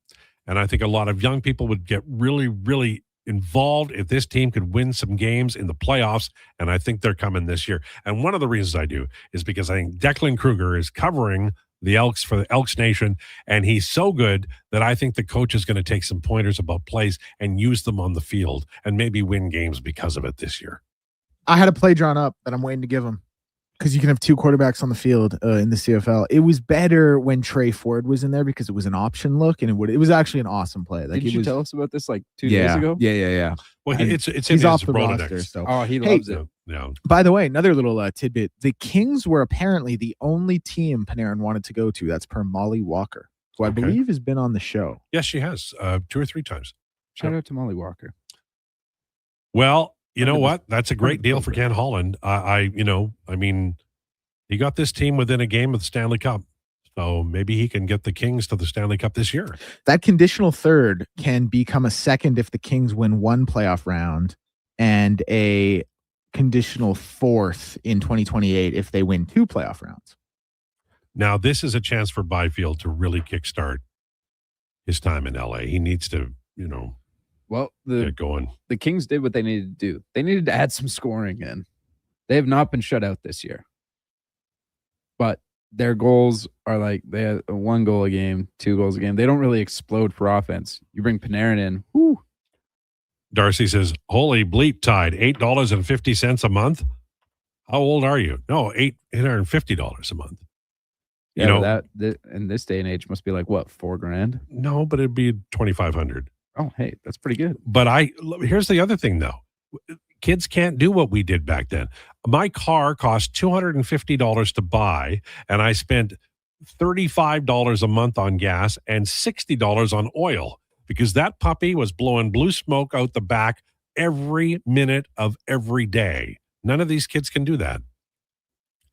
And I think a lot of young people would get really, really involved if this team could win some games in the playoffs, and I think they're coming this year. And one of the reasons I do is because I think Declan Krueger is covering the Elks for the Elks Nation, and he's so good that I think the coach is going to take some pointers about plays and use them on the field and maybe win games because of it this year. I had a play drawn up that I'm waiting to give him, because you can have 2 quarterbacks on the field in the CFL. It was better when Trey Ford was in there because it was an option look, and it was actually an awesome play. Like, Didn't you tell us about this like 2 yeah, days ago? Yeah. Well, And it's in he's his off the Rolodex. roster. So. Oh, he Hey, loves it. Yeah. By the way, another little tidbit: the Kings were apparently the only team Panarin wanted to go to. That's per Molly Walker, who I believe has been on the show. Yes, she has 2 or 3 times. Shout out to Molly Walker. Well, you know what? That's a great deal for Ken Holland. He got this team within a game of the Stanley Cup. So maybe he can get the Kings to the Stanley Cup this year. That conditional third can become a second if the Kings win 1 playoff round, and a conditional fourth in 2028 if they win 2 playoff rounds. Now, this is a chance for Byfield to really kickstart his time in LA. He needs to, Well, get going. The Kings did what they needed to do. They needed to add some scoring in. They have not been shut out this year. But their goals are like they have 1 goal a game, 2 goals a game. They don't really explode for offense. You bring Panarin in. Whoo. Darcy says, holy bleep tide, $8.50 a month. How old are you? No, $850 a month. Yeah, You know, that in this day and age must be like what, $4,000? no, but it'd be 2,500. Oh, hey, that's pretty good. But here's the other thing though. Kids can't do what we did back then. My car cost $250 to buy, and I spent $35 a month on gas and $60 on oil because that puppy was blowing blue smoke out the back every minute of every day. None of these kids can do that.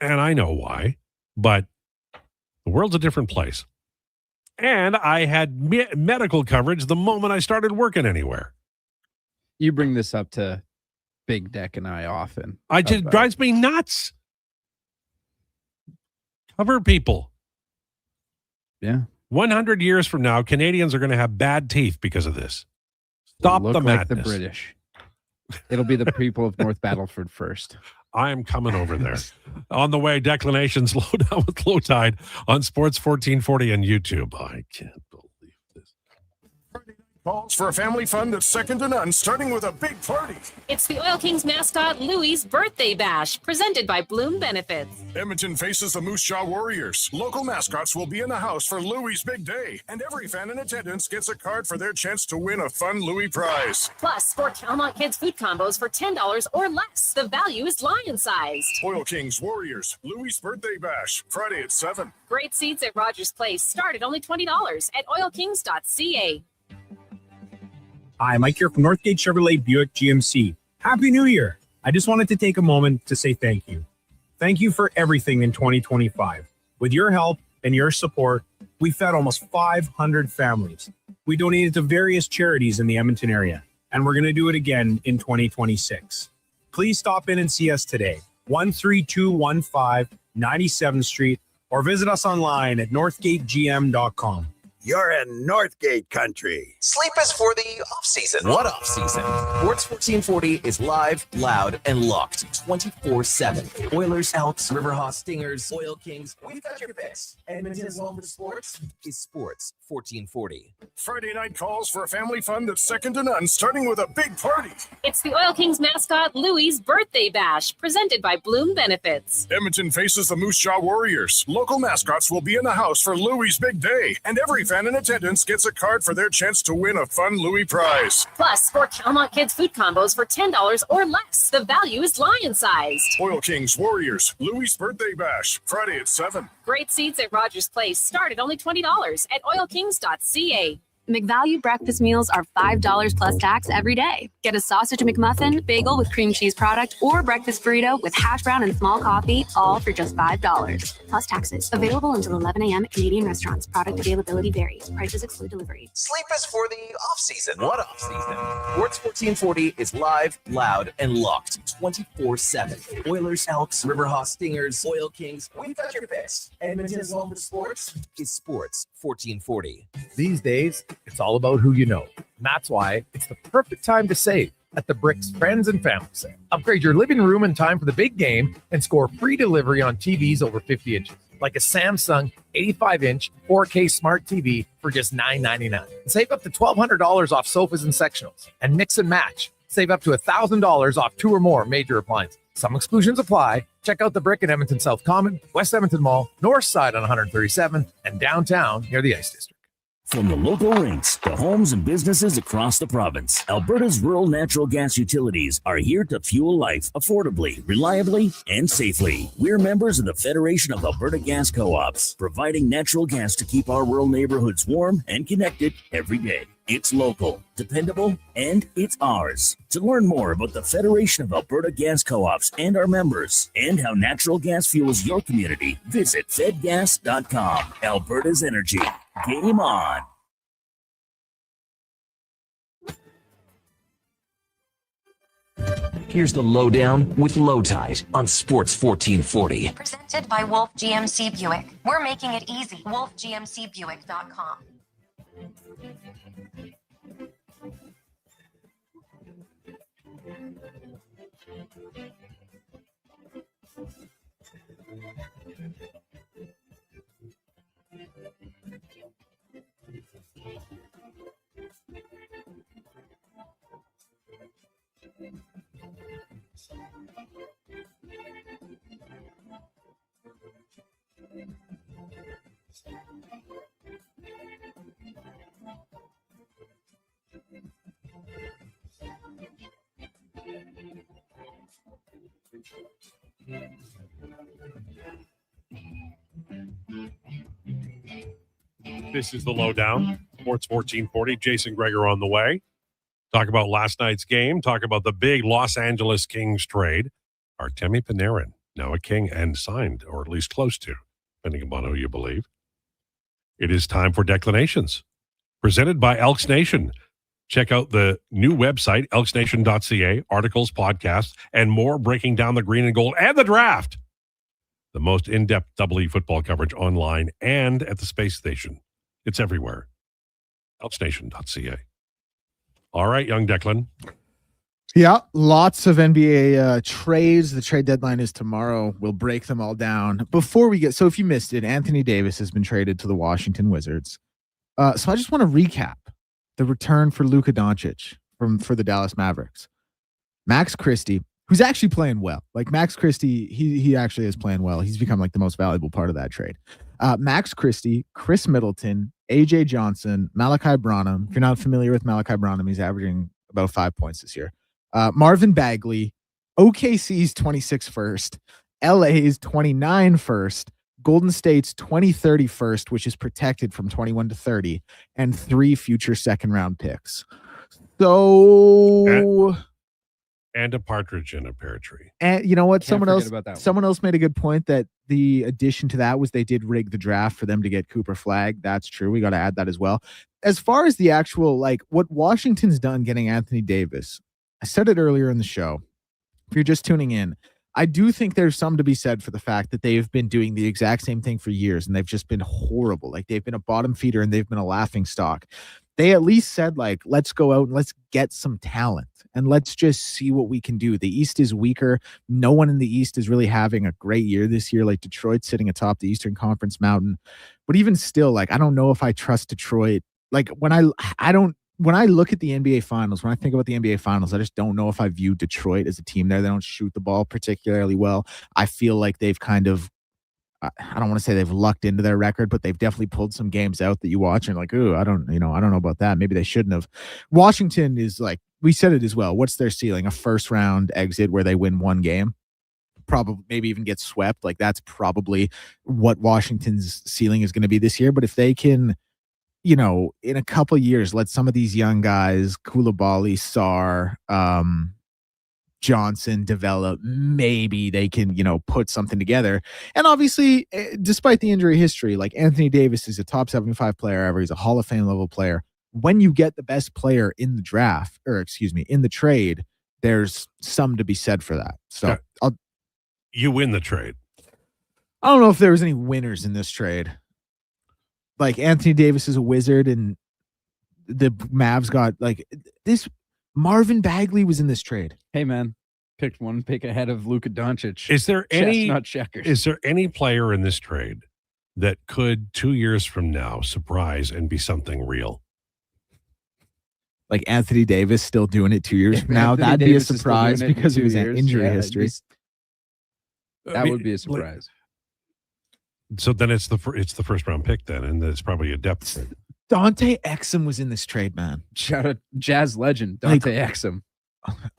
And I know why, but the world's a different place. And I had medical coverage the moment I started working anywhere. You bring this up to Big Deck and I often. It drives me nuts. Cover people. Yeah. 100 years from now, Canadians are going to have bad teeth because of this. Stop Look the like madness. the British. It'll be the people of North Battleford first. I am coming over there. On the way, Declinations Lowdown with Lowetide on Sports 1440 and YouTube. I can't believe this. Calls for a family fun that's second to none, starting with a big party. It's the Oil Kings mascot Louie's birthday bash, presented by Bloom Benefits. Edmonton faces the Moose Jaw Warriors. Local mascots will be in the house for Louie's big day, and every fan in attendance gets a card for their chance to win a fun Louie prize. Plus, 4 Calmont Kids food combos for $10 or less. The value is lion-sized. Oil Kings Warriors, Louie's birthday bash, Friday at 7. Great seats at Rogers Place start at only $20 at oilkings.ca. Hi, Mike here from Northgate Chevrolet Buick GMC. Happy New Year! I just wanted to take a moment to say thank you. Thank you for everything in 2025. With your help and your support, we fed almost 500 families. We donated to various charities in the Edmonton area, and we're going to do it again in 2026. Please stop in and see us today, 13215 97th Street, or visit us online at northgategm.com. You're in Northgate country. Sleep is for the off-season. What off-season? Sports 1440 is live, loud, and locked 24/7. Oilers, Elks, Riverhawks, Stingers, Oil Kings. We've got your picks. Edmonton's home for sports is Sports 1440. Friday night calls for a family fun that's second to none, starting with a big party. It's the Oil Kings mascot Louie's birthday bash, presented by Bloom Benefits. Edmonton faces the Moose Jaw Warriors. Local mascots will be in the house for Louie's big day, and every fan in attendance gets a card for their chance to win a fun Louie prize. Plus, 4 Calmont Kids food combos for $10 or less. The value is lion-sized. Oil Kings Warriors, Louie's birthday bash, Friday at 7. Great seats at Rogers Place start at only $20 at oilkings.ca. McValue breakfast meals are $5 plus tax every day. Get a sausage McMuffin, bagel with cream cheese product, or breakfast burrito with hash brown and small coffee, all for just $5 plus taxes. Available until 11 a.m. at Canadian restaurants. Product availability varies. Prices exclude delivery. Sleep is for the off-season. What off-season? Sports 1440 is live, loud, and locked 24/7. Oilers, Elks, Riverhawks, Stingers, Oil Kings. We've got your picks. Edmonton's home for sports is Sports 1440. These days, it's all about who you know. And that's why it's the perfect time to save at the Bricks Friends and Family Sale. Upgrade your living room in time for the big game and score free delivery on TVs over 50 inches, like a Samsung 85-inch 4K smart TV for just $999. And save up to $1,200 off sofas and sectionals. And mix and match. Save up to $1,000 off 2 or more major appliances. Some exclusions apply. Check out the Brick in Edmonton South Common, West Edmonton Mall, North Side on 137, and downtown near the Ice District. From the local rinks to homes and businesses across the province, Alberta's rural natural gas utilities are here to fuel life affordably, reliably, and safely. We're members of the Federation of Alberta Gas Co-ops, providing natural gas to keep our rural neighborhoods warm and connected every day. It's local, dependable, and it's ours. To learn more about the Federation of Alberta Gas Co-ops and our members, and how natural gas fuels your community, visit fedgas.com. Alberta's energy. Game on. Here's the Lowdown with Lowetide on Sports 1440. Presented by Wolf GMC Buick. We're making it easy. WolfGMCBuick.com. This is the Lowdown, Sports 1440. Jason Gregor on the way. Talk about last night's game. Talk about the big Los Angeles Kings trade. Artemi Panarin, now a King and signed, or at least close to, depending upon who you believe. It is time for Declinations, presented by Elks Nation. Check out the new website, elksnation.ca, articles, podcasts, and more breaking down the green and gold and the draft. The most in-depth double-E football coverage online and at the space station. It's everywhere. elksnation.ca. All right, young Declan. Yeah, lots of NBA trades. The trade deadline is tomorrow. We'll break them all down. Before we get, so if you missed it, Anthony Davis has been traded to the Washington Wizards. So I just want to recap the return for Luka Doncic for the Dallas Mavericks. Max Christie, who's actually playing well. Like Max Christie, he actually is playing well. He's become like the most valuable part of that trade. Max Christie, Chris Middleton, AJ Johnson, Malachi Branham. If you're not familiar with Malachi Branham, he's averaging about 5 points this year. Marvin Bagley, OKC's 26 first, LA's 29 first, Golden State's 2030 first, which is protected from 21 to 30, and 3 future second-round picks. So... And a partridge in a pear tree. And you know what? Can't forget about that one. Someone else made a good point that the addition to that was they did rig the draft for them to get Cooper Flagg. That's true. We got to add that as well. As far as the actual, like what Washington's done getting Anthony Davis, I said it earlier in the show. If you're just tuning in, I do think there's some to be said for the fact that they've been doing the exact same thing for years and they've just been horrible. Like they've been a bottom feeder and they've been a laughing stock. They at least said like, let's go out and let's get some talent and let's just see what we can do. The East is weaker. No one in the East is really having a great year this year. Like Detroit's sitting atop the Eastern Conference mountain, but even still, like, I don't know if I trust Detroit. Like when I look at the NBA Finals, when I think about the NBA Finals, I just don't know if I view Detroit as a team there. They don't shoot the ball particularly well. I feel like they've kind of, I don't want to say they've lucked into their record, but they've definitely pulled some games out that you watch and like, ooh, I don't know about that. Maybe they shouldn't have. Washington is like, we said it as well. What's their ceiling? A first round exit where they win one game, probably maybe even get swept. Like that's probably what Washington's ceiling is going to be this year. But if they can, you know, in a couple of years, let some of these young guys, Koulibaly, Sarr, Johnson develop, maybe they can, you know, put something together. And obviously, despite the injury history, like Anthony Davis is a top 75 player ever. He's a Hall of Fame level player. When you get the best player in the draft, or excuse me, in the trade, there's some to be said for that. So you win the trade. I don't know if there was any winners in this trade. Like Anthony Davis is a wizard and the Mavs got like this. Marvin Bagley was in this trade. Hey man, picked one pick ahead of Luka Doncic. Is there any Chestnut checkers? Is there any player in this trade that could 2 years from now surprise and be something real? Like Anthony Davis still doing it 2 years from now. Anthony That'd Davis be a is still doing surprise it in because 2 of his years. injury Yeah, history. That would be a surprise. So then it's the first round pick then, and it's probably a depth trade. Dante Exum was in this trade, man. Shout out Jazz legend Dante Exum,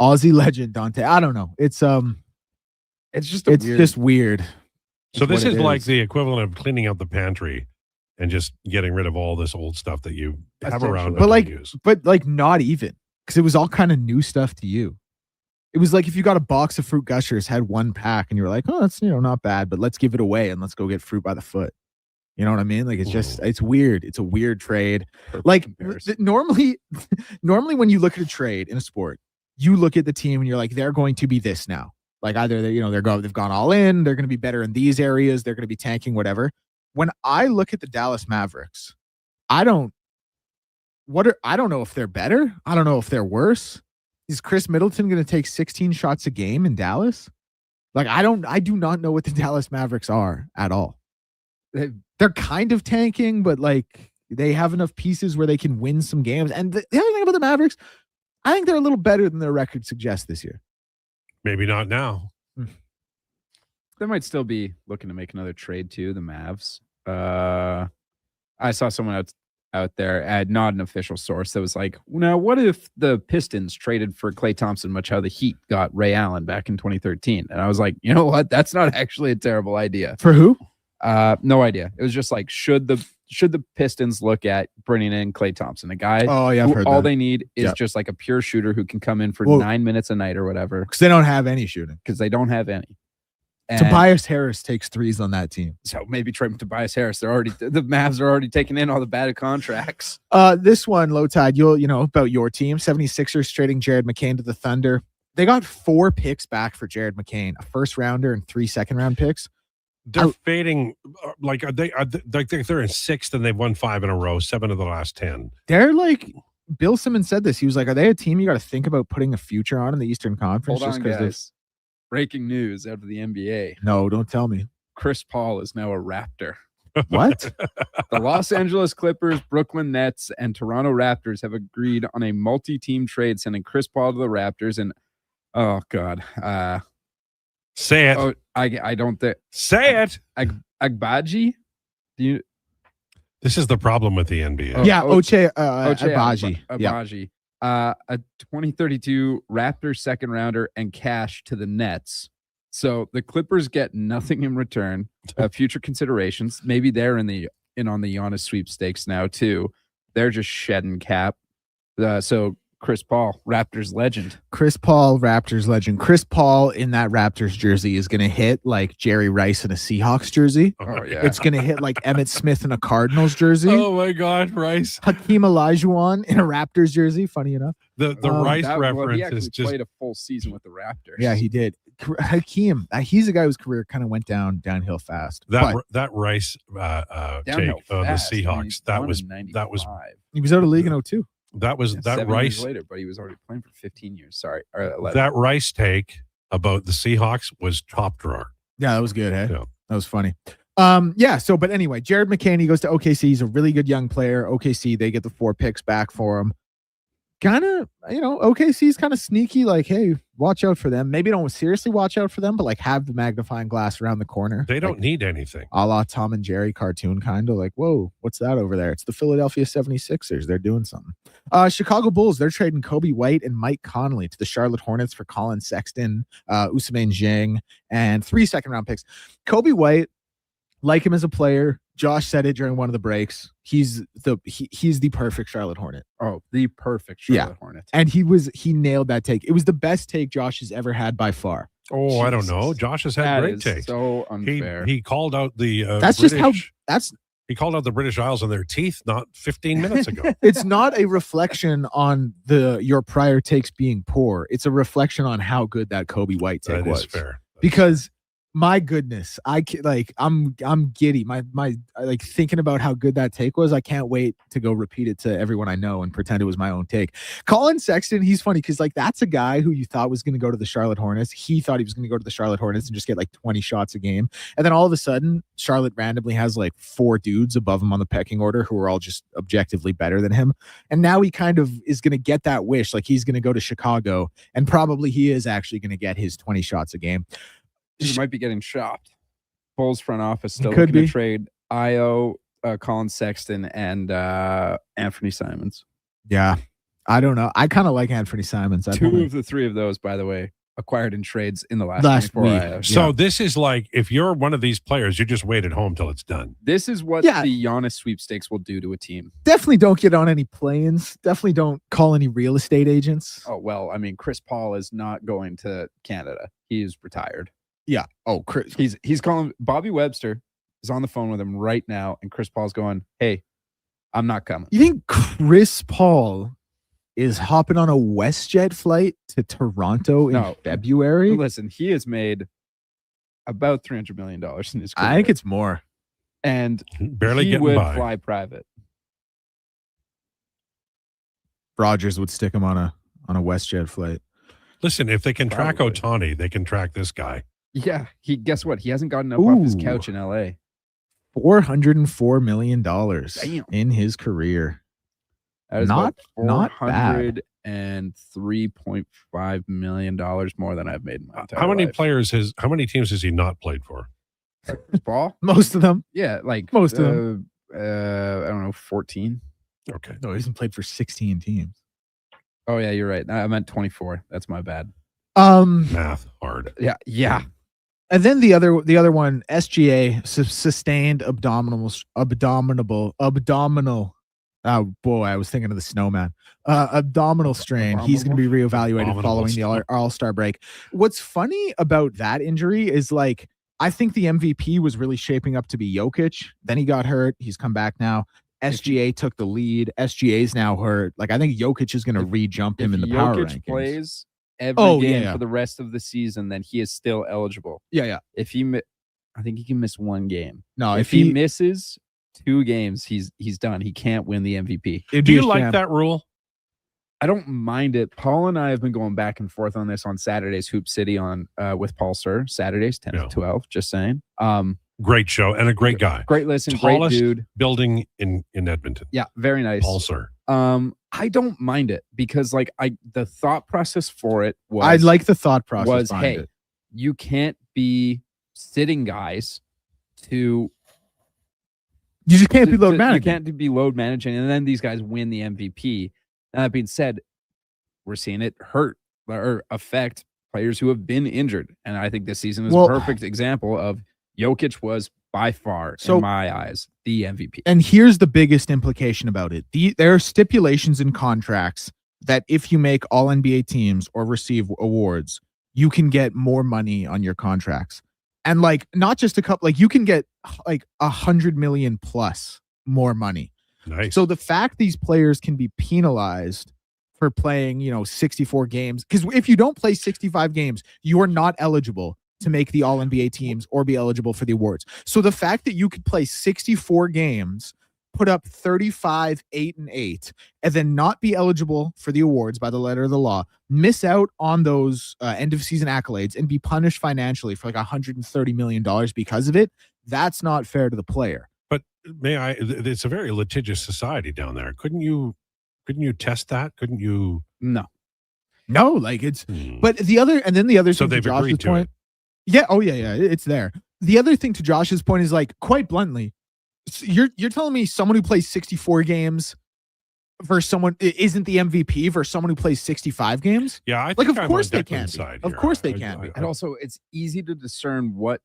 Aussie legend Dante. I don't know. It's just just weird. So this what is it like is. the equivalent of cleaning out the pantry and just getting rid of all this old stuff that you have around. But like, use. not even, because it was all kind of new stuff to you. It was like if you got a box of Fruit Gushers, had one pack, and you were like, oh, that's, you know, not bad, but let's give it away and let's go get fruit by the foot. You know what I mean? Like, it's just, it's weird. It's a weird trade. Like normally when you look at a trade in a sport, you look at the team and you're like, they're going to be this now. Like either they've gone all in, they're going to be better in these areas, they're going to be tanking, whatever. When I look at the Dallas Mavericks, I don't know if they're better. I don't know if they're worse. Is Chris Middleton going to take 16 shots a game in Dallas? Like, I do not know what the Dallas Mavericks are at all. They're kind of tanking, but like they have enough pieces where they can win some games. And the other thing about the Mavericks, I think they're a little better than their record suggests this year. Maybe not now. They might still be looking to make another trade too. The Mavs. I saw someone out there, not an official source, that was like, now what if the Pistons traded for Klay Thompson, much how the Heat got Ray Allen back in 2013? And I was like, you know what? That's not actually a terrible idea. For who? No idea. It was just like, should the Pistons look at bringing in Klay Thompson, a guy I've heard all that. they need is just like a pure shooter who can come in for 9 minutes a night or whatever. Because they don't have any shooting. Because they don't have any. And Tobias Harris takes threes on that team. so maybe trade Tobias Harris. The Mavs are already taking in all the bad contracts. This one, Lowetide, you know about your team. 76ers trading Jared McCain to the Thunder. They got 4 picks back for Jared McCain, a first rounder and 3 second-round picks. They're fading. Like they're in 6th and they've won 5 in a row, 7 of the last 10. They're like, Bill Simmons said this. He was like, are they a team you got to think about putting a future on in the Eastern Conference? Hold on, just guys. Breaking news out of the NBA. No, don't tell me. Chris Paul is now a Raptor. What? The Los Angeles Clippers, Brooklyn Nets, and Toronto Raptors have agreed on a multi-team trade sending Chris Paul to the Raptors. And oh god, say it. Oh, I don't think. Say it. Agbaji. Do you? This is the problem with the NBA. Yeah, Ochai Agbaji. Agbaji. A 2032 Raptors second rounder and cash to the Nets. So the Clippers get nothing in return. Future considerations. Maybe they're in on the Giannis sweepstakes now too. They're just shedding cap. So Chris Paul, Raptors legend. Chris Paul, Raptors legend. Chris Paul in that Raptors jersey is going to hit like Jerry Rice in a Seahawks jersey. Oh, yeah. It's going to hit like Emmitt Smith in a Cardinals jersey. Oh, my God, Rice. Hakeem Olajuwon in a Raptors jersey, funny enough. The Rice reference he actually is just... played a full season with the Raptors. Yeah, he did. Hakeem, he's a guy whose career kind of went downhill fast. That Rice take on the Seahawks, that was he was out of league in 2002. That was that 7 Rice years later, but he was already playing for 15 years. Sorry, or 11. That Rice take about the Seahawks was top drawer. Yeah, that was good. Hey, yeah. That was funny. Yeah. So, but anyway, Jared McCain, he goes to OKC. He's a really good young player. OKC, they get the 4 picks back for him. Kind of, OKC's kind of sneaky. Like, hey, watch out for them. Maybe don't seriously watch out for them, but like have the magnifying glass around the corner. They don't need anything. A la Tom and Jerry cartoon, kind of like, whoa, what's that over there? It's the Philadelphia 76ers. They're doing something. Chicago Bulls, they're trading Kobe White and Mike Conley to the Charlotte Hornets for Colin Sexton, Ousmane Dieng, and 3 second-round picks. Kobe White, like him as a player. Josh said it during one of the breaks. He's the perfect Charlotte Hornet. Oh, the perfect Charlotte Hornet. And he nailed that take. It was the best take Josh has ever had by far. Oh, Jesus. I don't know. Josh has had great takes. So unfair. He called out the that's British, just how that's he called out the British Isles and their teeth not 15 minutes ago. It's not a reflection on your prior takes being poor. It's a reflection on how good that Kobe White take was. That is fair. Because my goodness, I'm giddy. My like thinking about how good that take was. I can't wait to go repeat it to everyone I know and pretend it was my own take. Colin Sexton, he's funny because like that's a guy who you thought was going to go to the Charlotte Hornets. He thought he was going to go to the Charlotte Hornets and just get like 20 shots a game. And then all of a sudden, Charlotte randomly has like 4 dudes above him on the pecking order who are all just objectively better than him. And now he kind of is going to get that wish. Like he's going to go to Chicago and probably he is actually going to get his 20 shots a game. He might be getting shopped. Bulls front office still Could looking be. to trade Io, Colin Sexton, and Anthony Simons. Yeah, I don't know. I kind of like Anthony Simons. 2 of the 3 of those, by the way, acquired in trades in the last 24 week. hours. So this is like if you're one of these players, you just wait at home till it's done. This is what the Giannis sweepstakes will do to a team. Definitely don't get on any planes. Definitely don't call any real estate agents. Oh, well, I mean, Chris Paul is not going to Canada. He is retired. Yeah. Oh, Chris. He's calling. Bobby Webster is on the phone with him right now, and Chris Paul's going, "Hey, I'm not coming." You think Chris Paul is hopping on a WestJet flight to Toronto in February? Listen, he has made about $300 million in his career. I think it's more. And barely he getting would by. fly private. Rogers would stick him on a WestJet flight. Listen, if they can track Ohtani, they can track this guy. Yeah, guess what? He hasn't gotten up off his couch in LA. $404 million in his career. That is not bad. $403.5 million more than I've made in my entire How many life. how many teams has he not played for? Chris Paul? Most of them. Yeah, like most of them. I don't know, 14. Okay. No, he hasn't played for 16 teams. Oh yeah, you're right. I meant 24. That's my bad. Math hard. Yeah. And then the other one, SGA, sustained abdominal. Oh boy, I was thinking of the snowman. Abdominal strain. He's going to be reevaluated following the All-Star break. What's funny about that injury is like I think the MVP was really shaping up to be Jokic. Then he got hurt. He's come back now. SGA took the lead. SGA's now hurt. Like I think Jokic is going to re-jump him in the power rankings. Jokic plays every game for the rest of the season, then he is still eligible. Yeah. If he, I think he can miss one game. No, if he misses 2 games, he's done. He can't win the MVP. Do you like that rule? I don't mind it. Paul and I have been going back and forth on this on Saturdays Hoop City on with Paul Sir. Saturdays 10 to 12. Just saying. Great show and a great guy. Great listen. Tallest great dude. Building in Edmonton. Yeah, very nice. Paul Sir. I don't mind it because like the thought process for it was I like the thought process was behind hey, it. you can't be sitting guys to You just can't be load managing. You can't be load managing, and then these guys win the MVP. That being said, we're seeing it hurt or affect players who have been injured, and I think this season is a perfect example of Jokic was by far, in my eyes, the MVP. And here's the biggest implication about it. There are stipulations in contracts that if you make all NBA teams or receive awards, you can get more money on your contracts. And like, not just a couple, like you can get like 100 million plus more money. Nice. So the fact these players can be penalized for playing, 64 games, because if you don't play 65 games, you are not eligible to make the all NBA teams or be eligible for the awards. So the fact that you could play 64 games, put up 35, 8 and 8, and then not be eligible for the awards by the letter of the law, miss out on those end of season accolades and be punished financially for like $130 million because of it. That's not fair to the player. But it's a very litigious society down there. Couldn't you test that? Couldn't you? No, like it's, but the other So thing they've to Josh's agreed to point, yeah. Oh yeah. It's there. The other thing to Josh's point is like, quite bluntly, you're telling me someone who plays 64 games versus someone isn't the MVP versus someone who plays 65 games? Yeah, I like think of I'm course on they can. Declan's side Of here. course they can be. And also, it's easy to discern what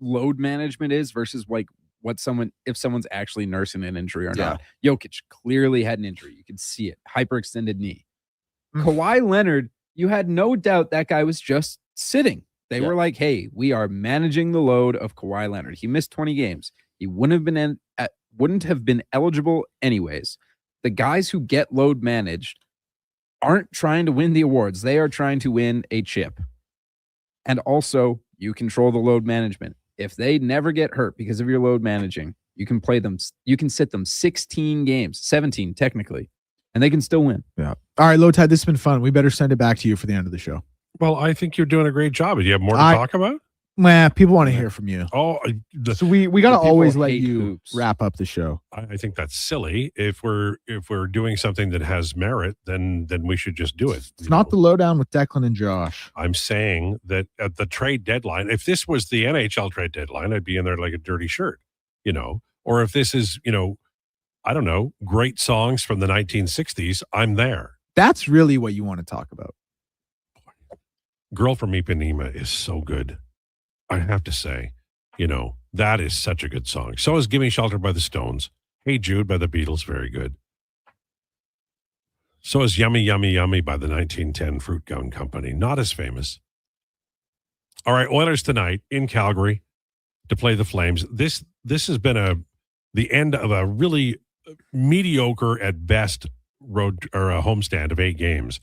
load management is versus like if someone's actually nursing an injury or not. Jokic clearly had an injury. You could see it. Hyperextended knee. Kawhi Leonard, you had no doubt that guy was just sitting. They were like, hey, we are managing the load of Kawhi Leonard. He missed 20 games. He wouldn't have been eligible anyways. The guys who get load managed aren't trying to win the awards. They are trying to win a chip. And also, you control the load management. If they never get hurt because of your load managing, you can play them. You can sit them 16 games, 17 technically, and they can still win. Yeah. All right, Lowetide, this has been fun. We better send it back to you for the end of the show. Well, I think you're doing a great job. Do you have more to talk about? Nah, people want to hear from you. Oh, so we got to always let hate you hoops. wrap up the show. I think that's silly. If we're doing something that has merit, then we should just do it. It's not the lowdown with Declan and Josh. I'm saying that at the trade deadline, if this was the NHL trade deadline, I'd be in there like a dirty shirt, Or if this is, I don't know, great songs from the 1960s, I'm there. That's really what you want to talk about. Girl from Ipanema is so good. I have to say, that is such a good song. So is Gimme Shelter by the Stones. Hey Jude by the Beatles, very good. So is Yummy, Yummy, Yummy by the 1910 Fruit Gum Company. Not as famous. All right, Oilers tonight in Calgary to play the Flames. This has been the end of a really mediocre at best road or a homestand of 8 games.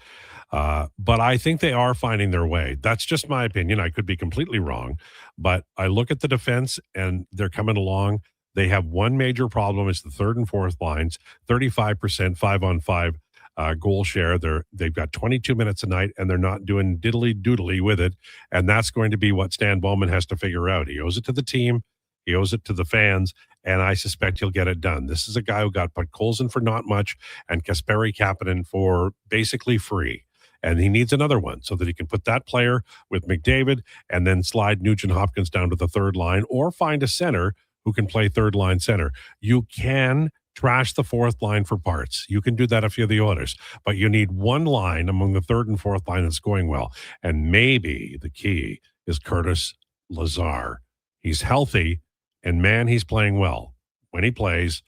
But I think they are finding their way. That's just my opinion. I could be completely wrong, but I look at the defense and they're coming along. They have one major problem. It's the third and fourth lines, 35%, 5-on-5 goal share. They've got 22 minutes a night and they're not doing diddly doodly with it. And that's going to be what Stan Bowman has to figure out. He owes it to the team. He owes it to the fans. And I suspect he'll get it done. This is a guy who got Podkolzin for not much and Kasperi Kapanen for basically free. And he needs another one so that he can put that player with McDavid and then slide Nugent Hopkins down to the third line or find a center who can play third line center. You can Trash the fourth line for parts. You can do that if you're the Oilers, but you need one line among the third and fourth line that's going well. And maybe the key is Curtis Lazar. He's healthy, and man, he's playing well. When he plays,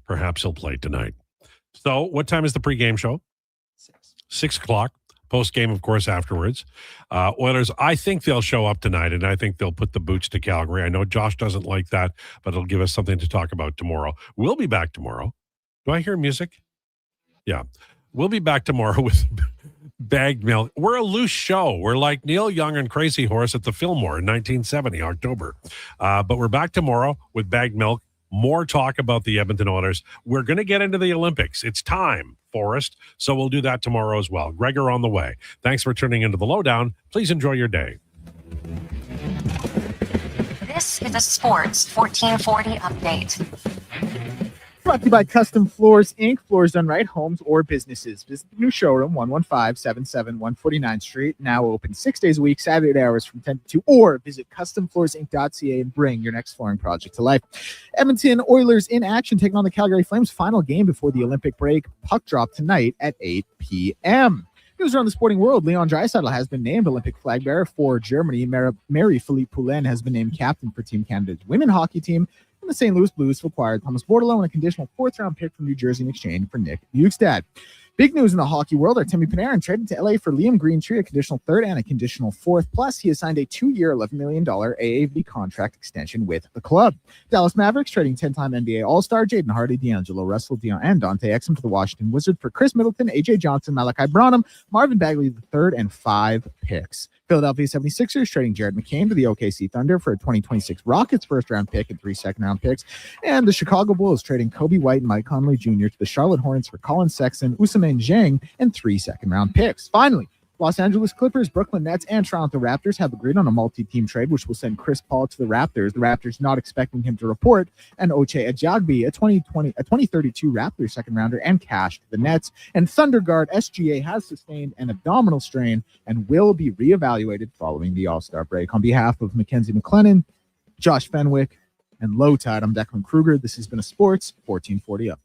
perhaps he'll play tonight. So what time is the pregame show? 6 o'clock. Post-game, of course, afterwards. Oilers, I think they'll show up tonight, and I think they'll put the boots to Calgary. I know Josh doesn't like that, but it'll give us something to talk about tomorrow. We'll be back tomorrow. Do I hear music? Yeah. We'll be back tomorrow with Bagged Milk. We're a loose show. We're like Neil Young and Crazy Horse at the Fillmore in 1970, October. But we're back tomorrow with Bagged Milk. More talk about the Edmonton Oilers. We're going to get into the Olympics. It's time, Forrest. So we'll do that tomorrow as well. Gregor on the way. Thanks for tuning into the Lowdown. Please enjoy your day. This is a Sports 1440 update. Brought to you by Custom Floors, Inc. Floors done right, homes or businesses. Visit the new showroom, 11577 149th Street. Now open 6 days a week, Saturday hours from 10 to 2. Or visit customfloorsinc.ca and bring your next flooring project to life. Edmonton Oilers in action, taking on the Calgary Flames. Final game before the Olympic break. Puck drop tonight at 8 p.m. News around the sporting world. Leon Draisaitl has been named Olympic flag bearer for Germany. Marie-Philippe Poulin has been named captain for Team Canada's women hockey team. And the St. Louis Blues acquired Thomas Bordelot and a conditional fourth-round pick from New Jersey in exchange for Nick Bjugstad. Big news in the hockey world. Artemi Panarin traded to LA for Liam Greentree, a conditional third and a conditional fourth. Plus, he has signed a 2-year, $11 million AAV contract extension with the club. Dallas Mavericks trading 10-time NBA All-Star Jaden Hardy, D'Angelo Russell, and Dante Exum to the Washington Wizards for Chris Middleton, AJ Johnson, Malachi Branham, Marvin Bagley III, and 5 picks. Philadelphia 76ers trading Jared McCain to the OKC Thunder for a 2026 Rockets first-round pick and 3 second-round picks. And the Chicago Bulls trading Kobe White and Mike Conley Jr. to the Charlotte Hornets for Colin Sexton, Ousmane Dieng, and 3 second-round picks. Finally, Los Angeles Clippers, Brooklyn Nets, and Toronto Raptors have agreed on a multi-team trade, which will send Chris Paul to the Raptors. The Raptors not expecting him to report, and Ochai Ajagbe, a 2032 Raptors second-rounder, and cash to the Nets. And Thunder guard SGA has sustained an abdominal strain and will be reevaluated following the All-Star break. On behalf of Mackenzie McLennan, Josh Fenwick, and Lowetide, I'm Declan Krueger. This has been a Sports 1440 Update.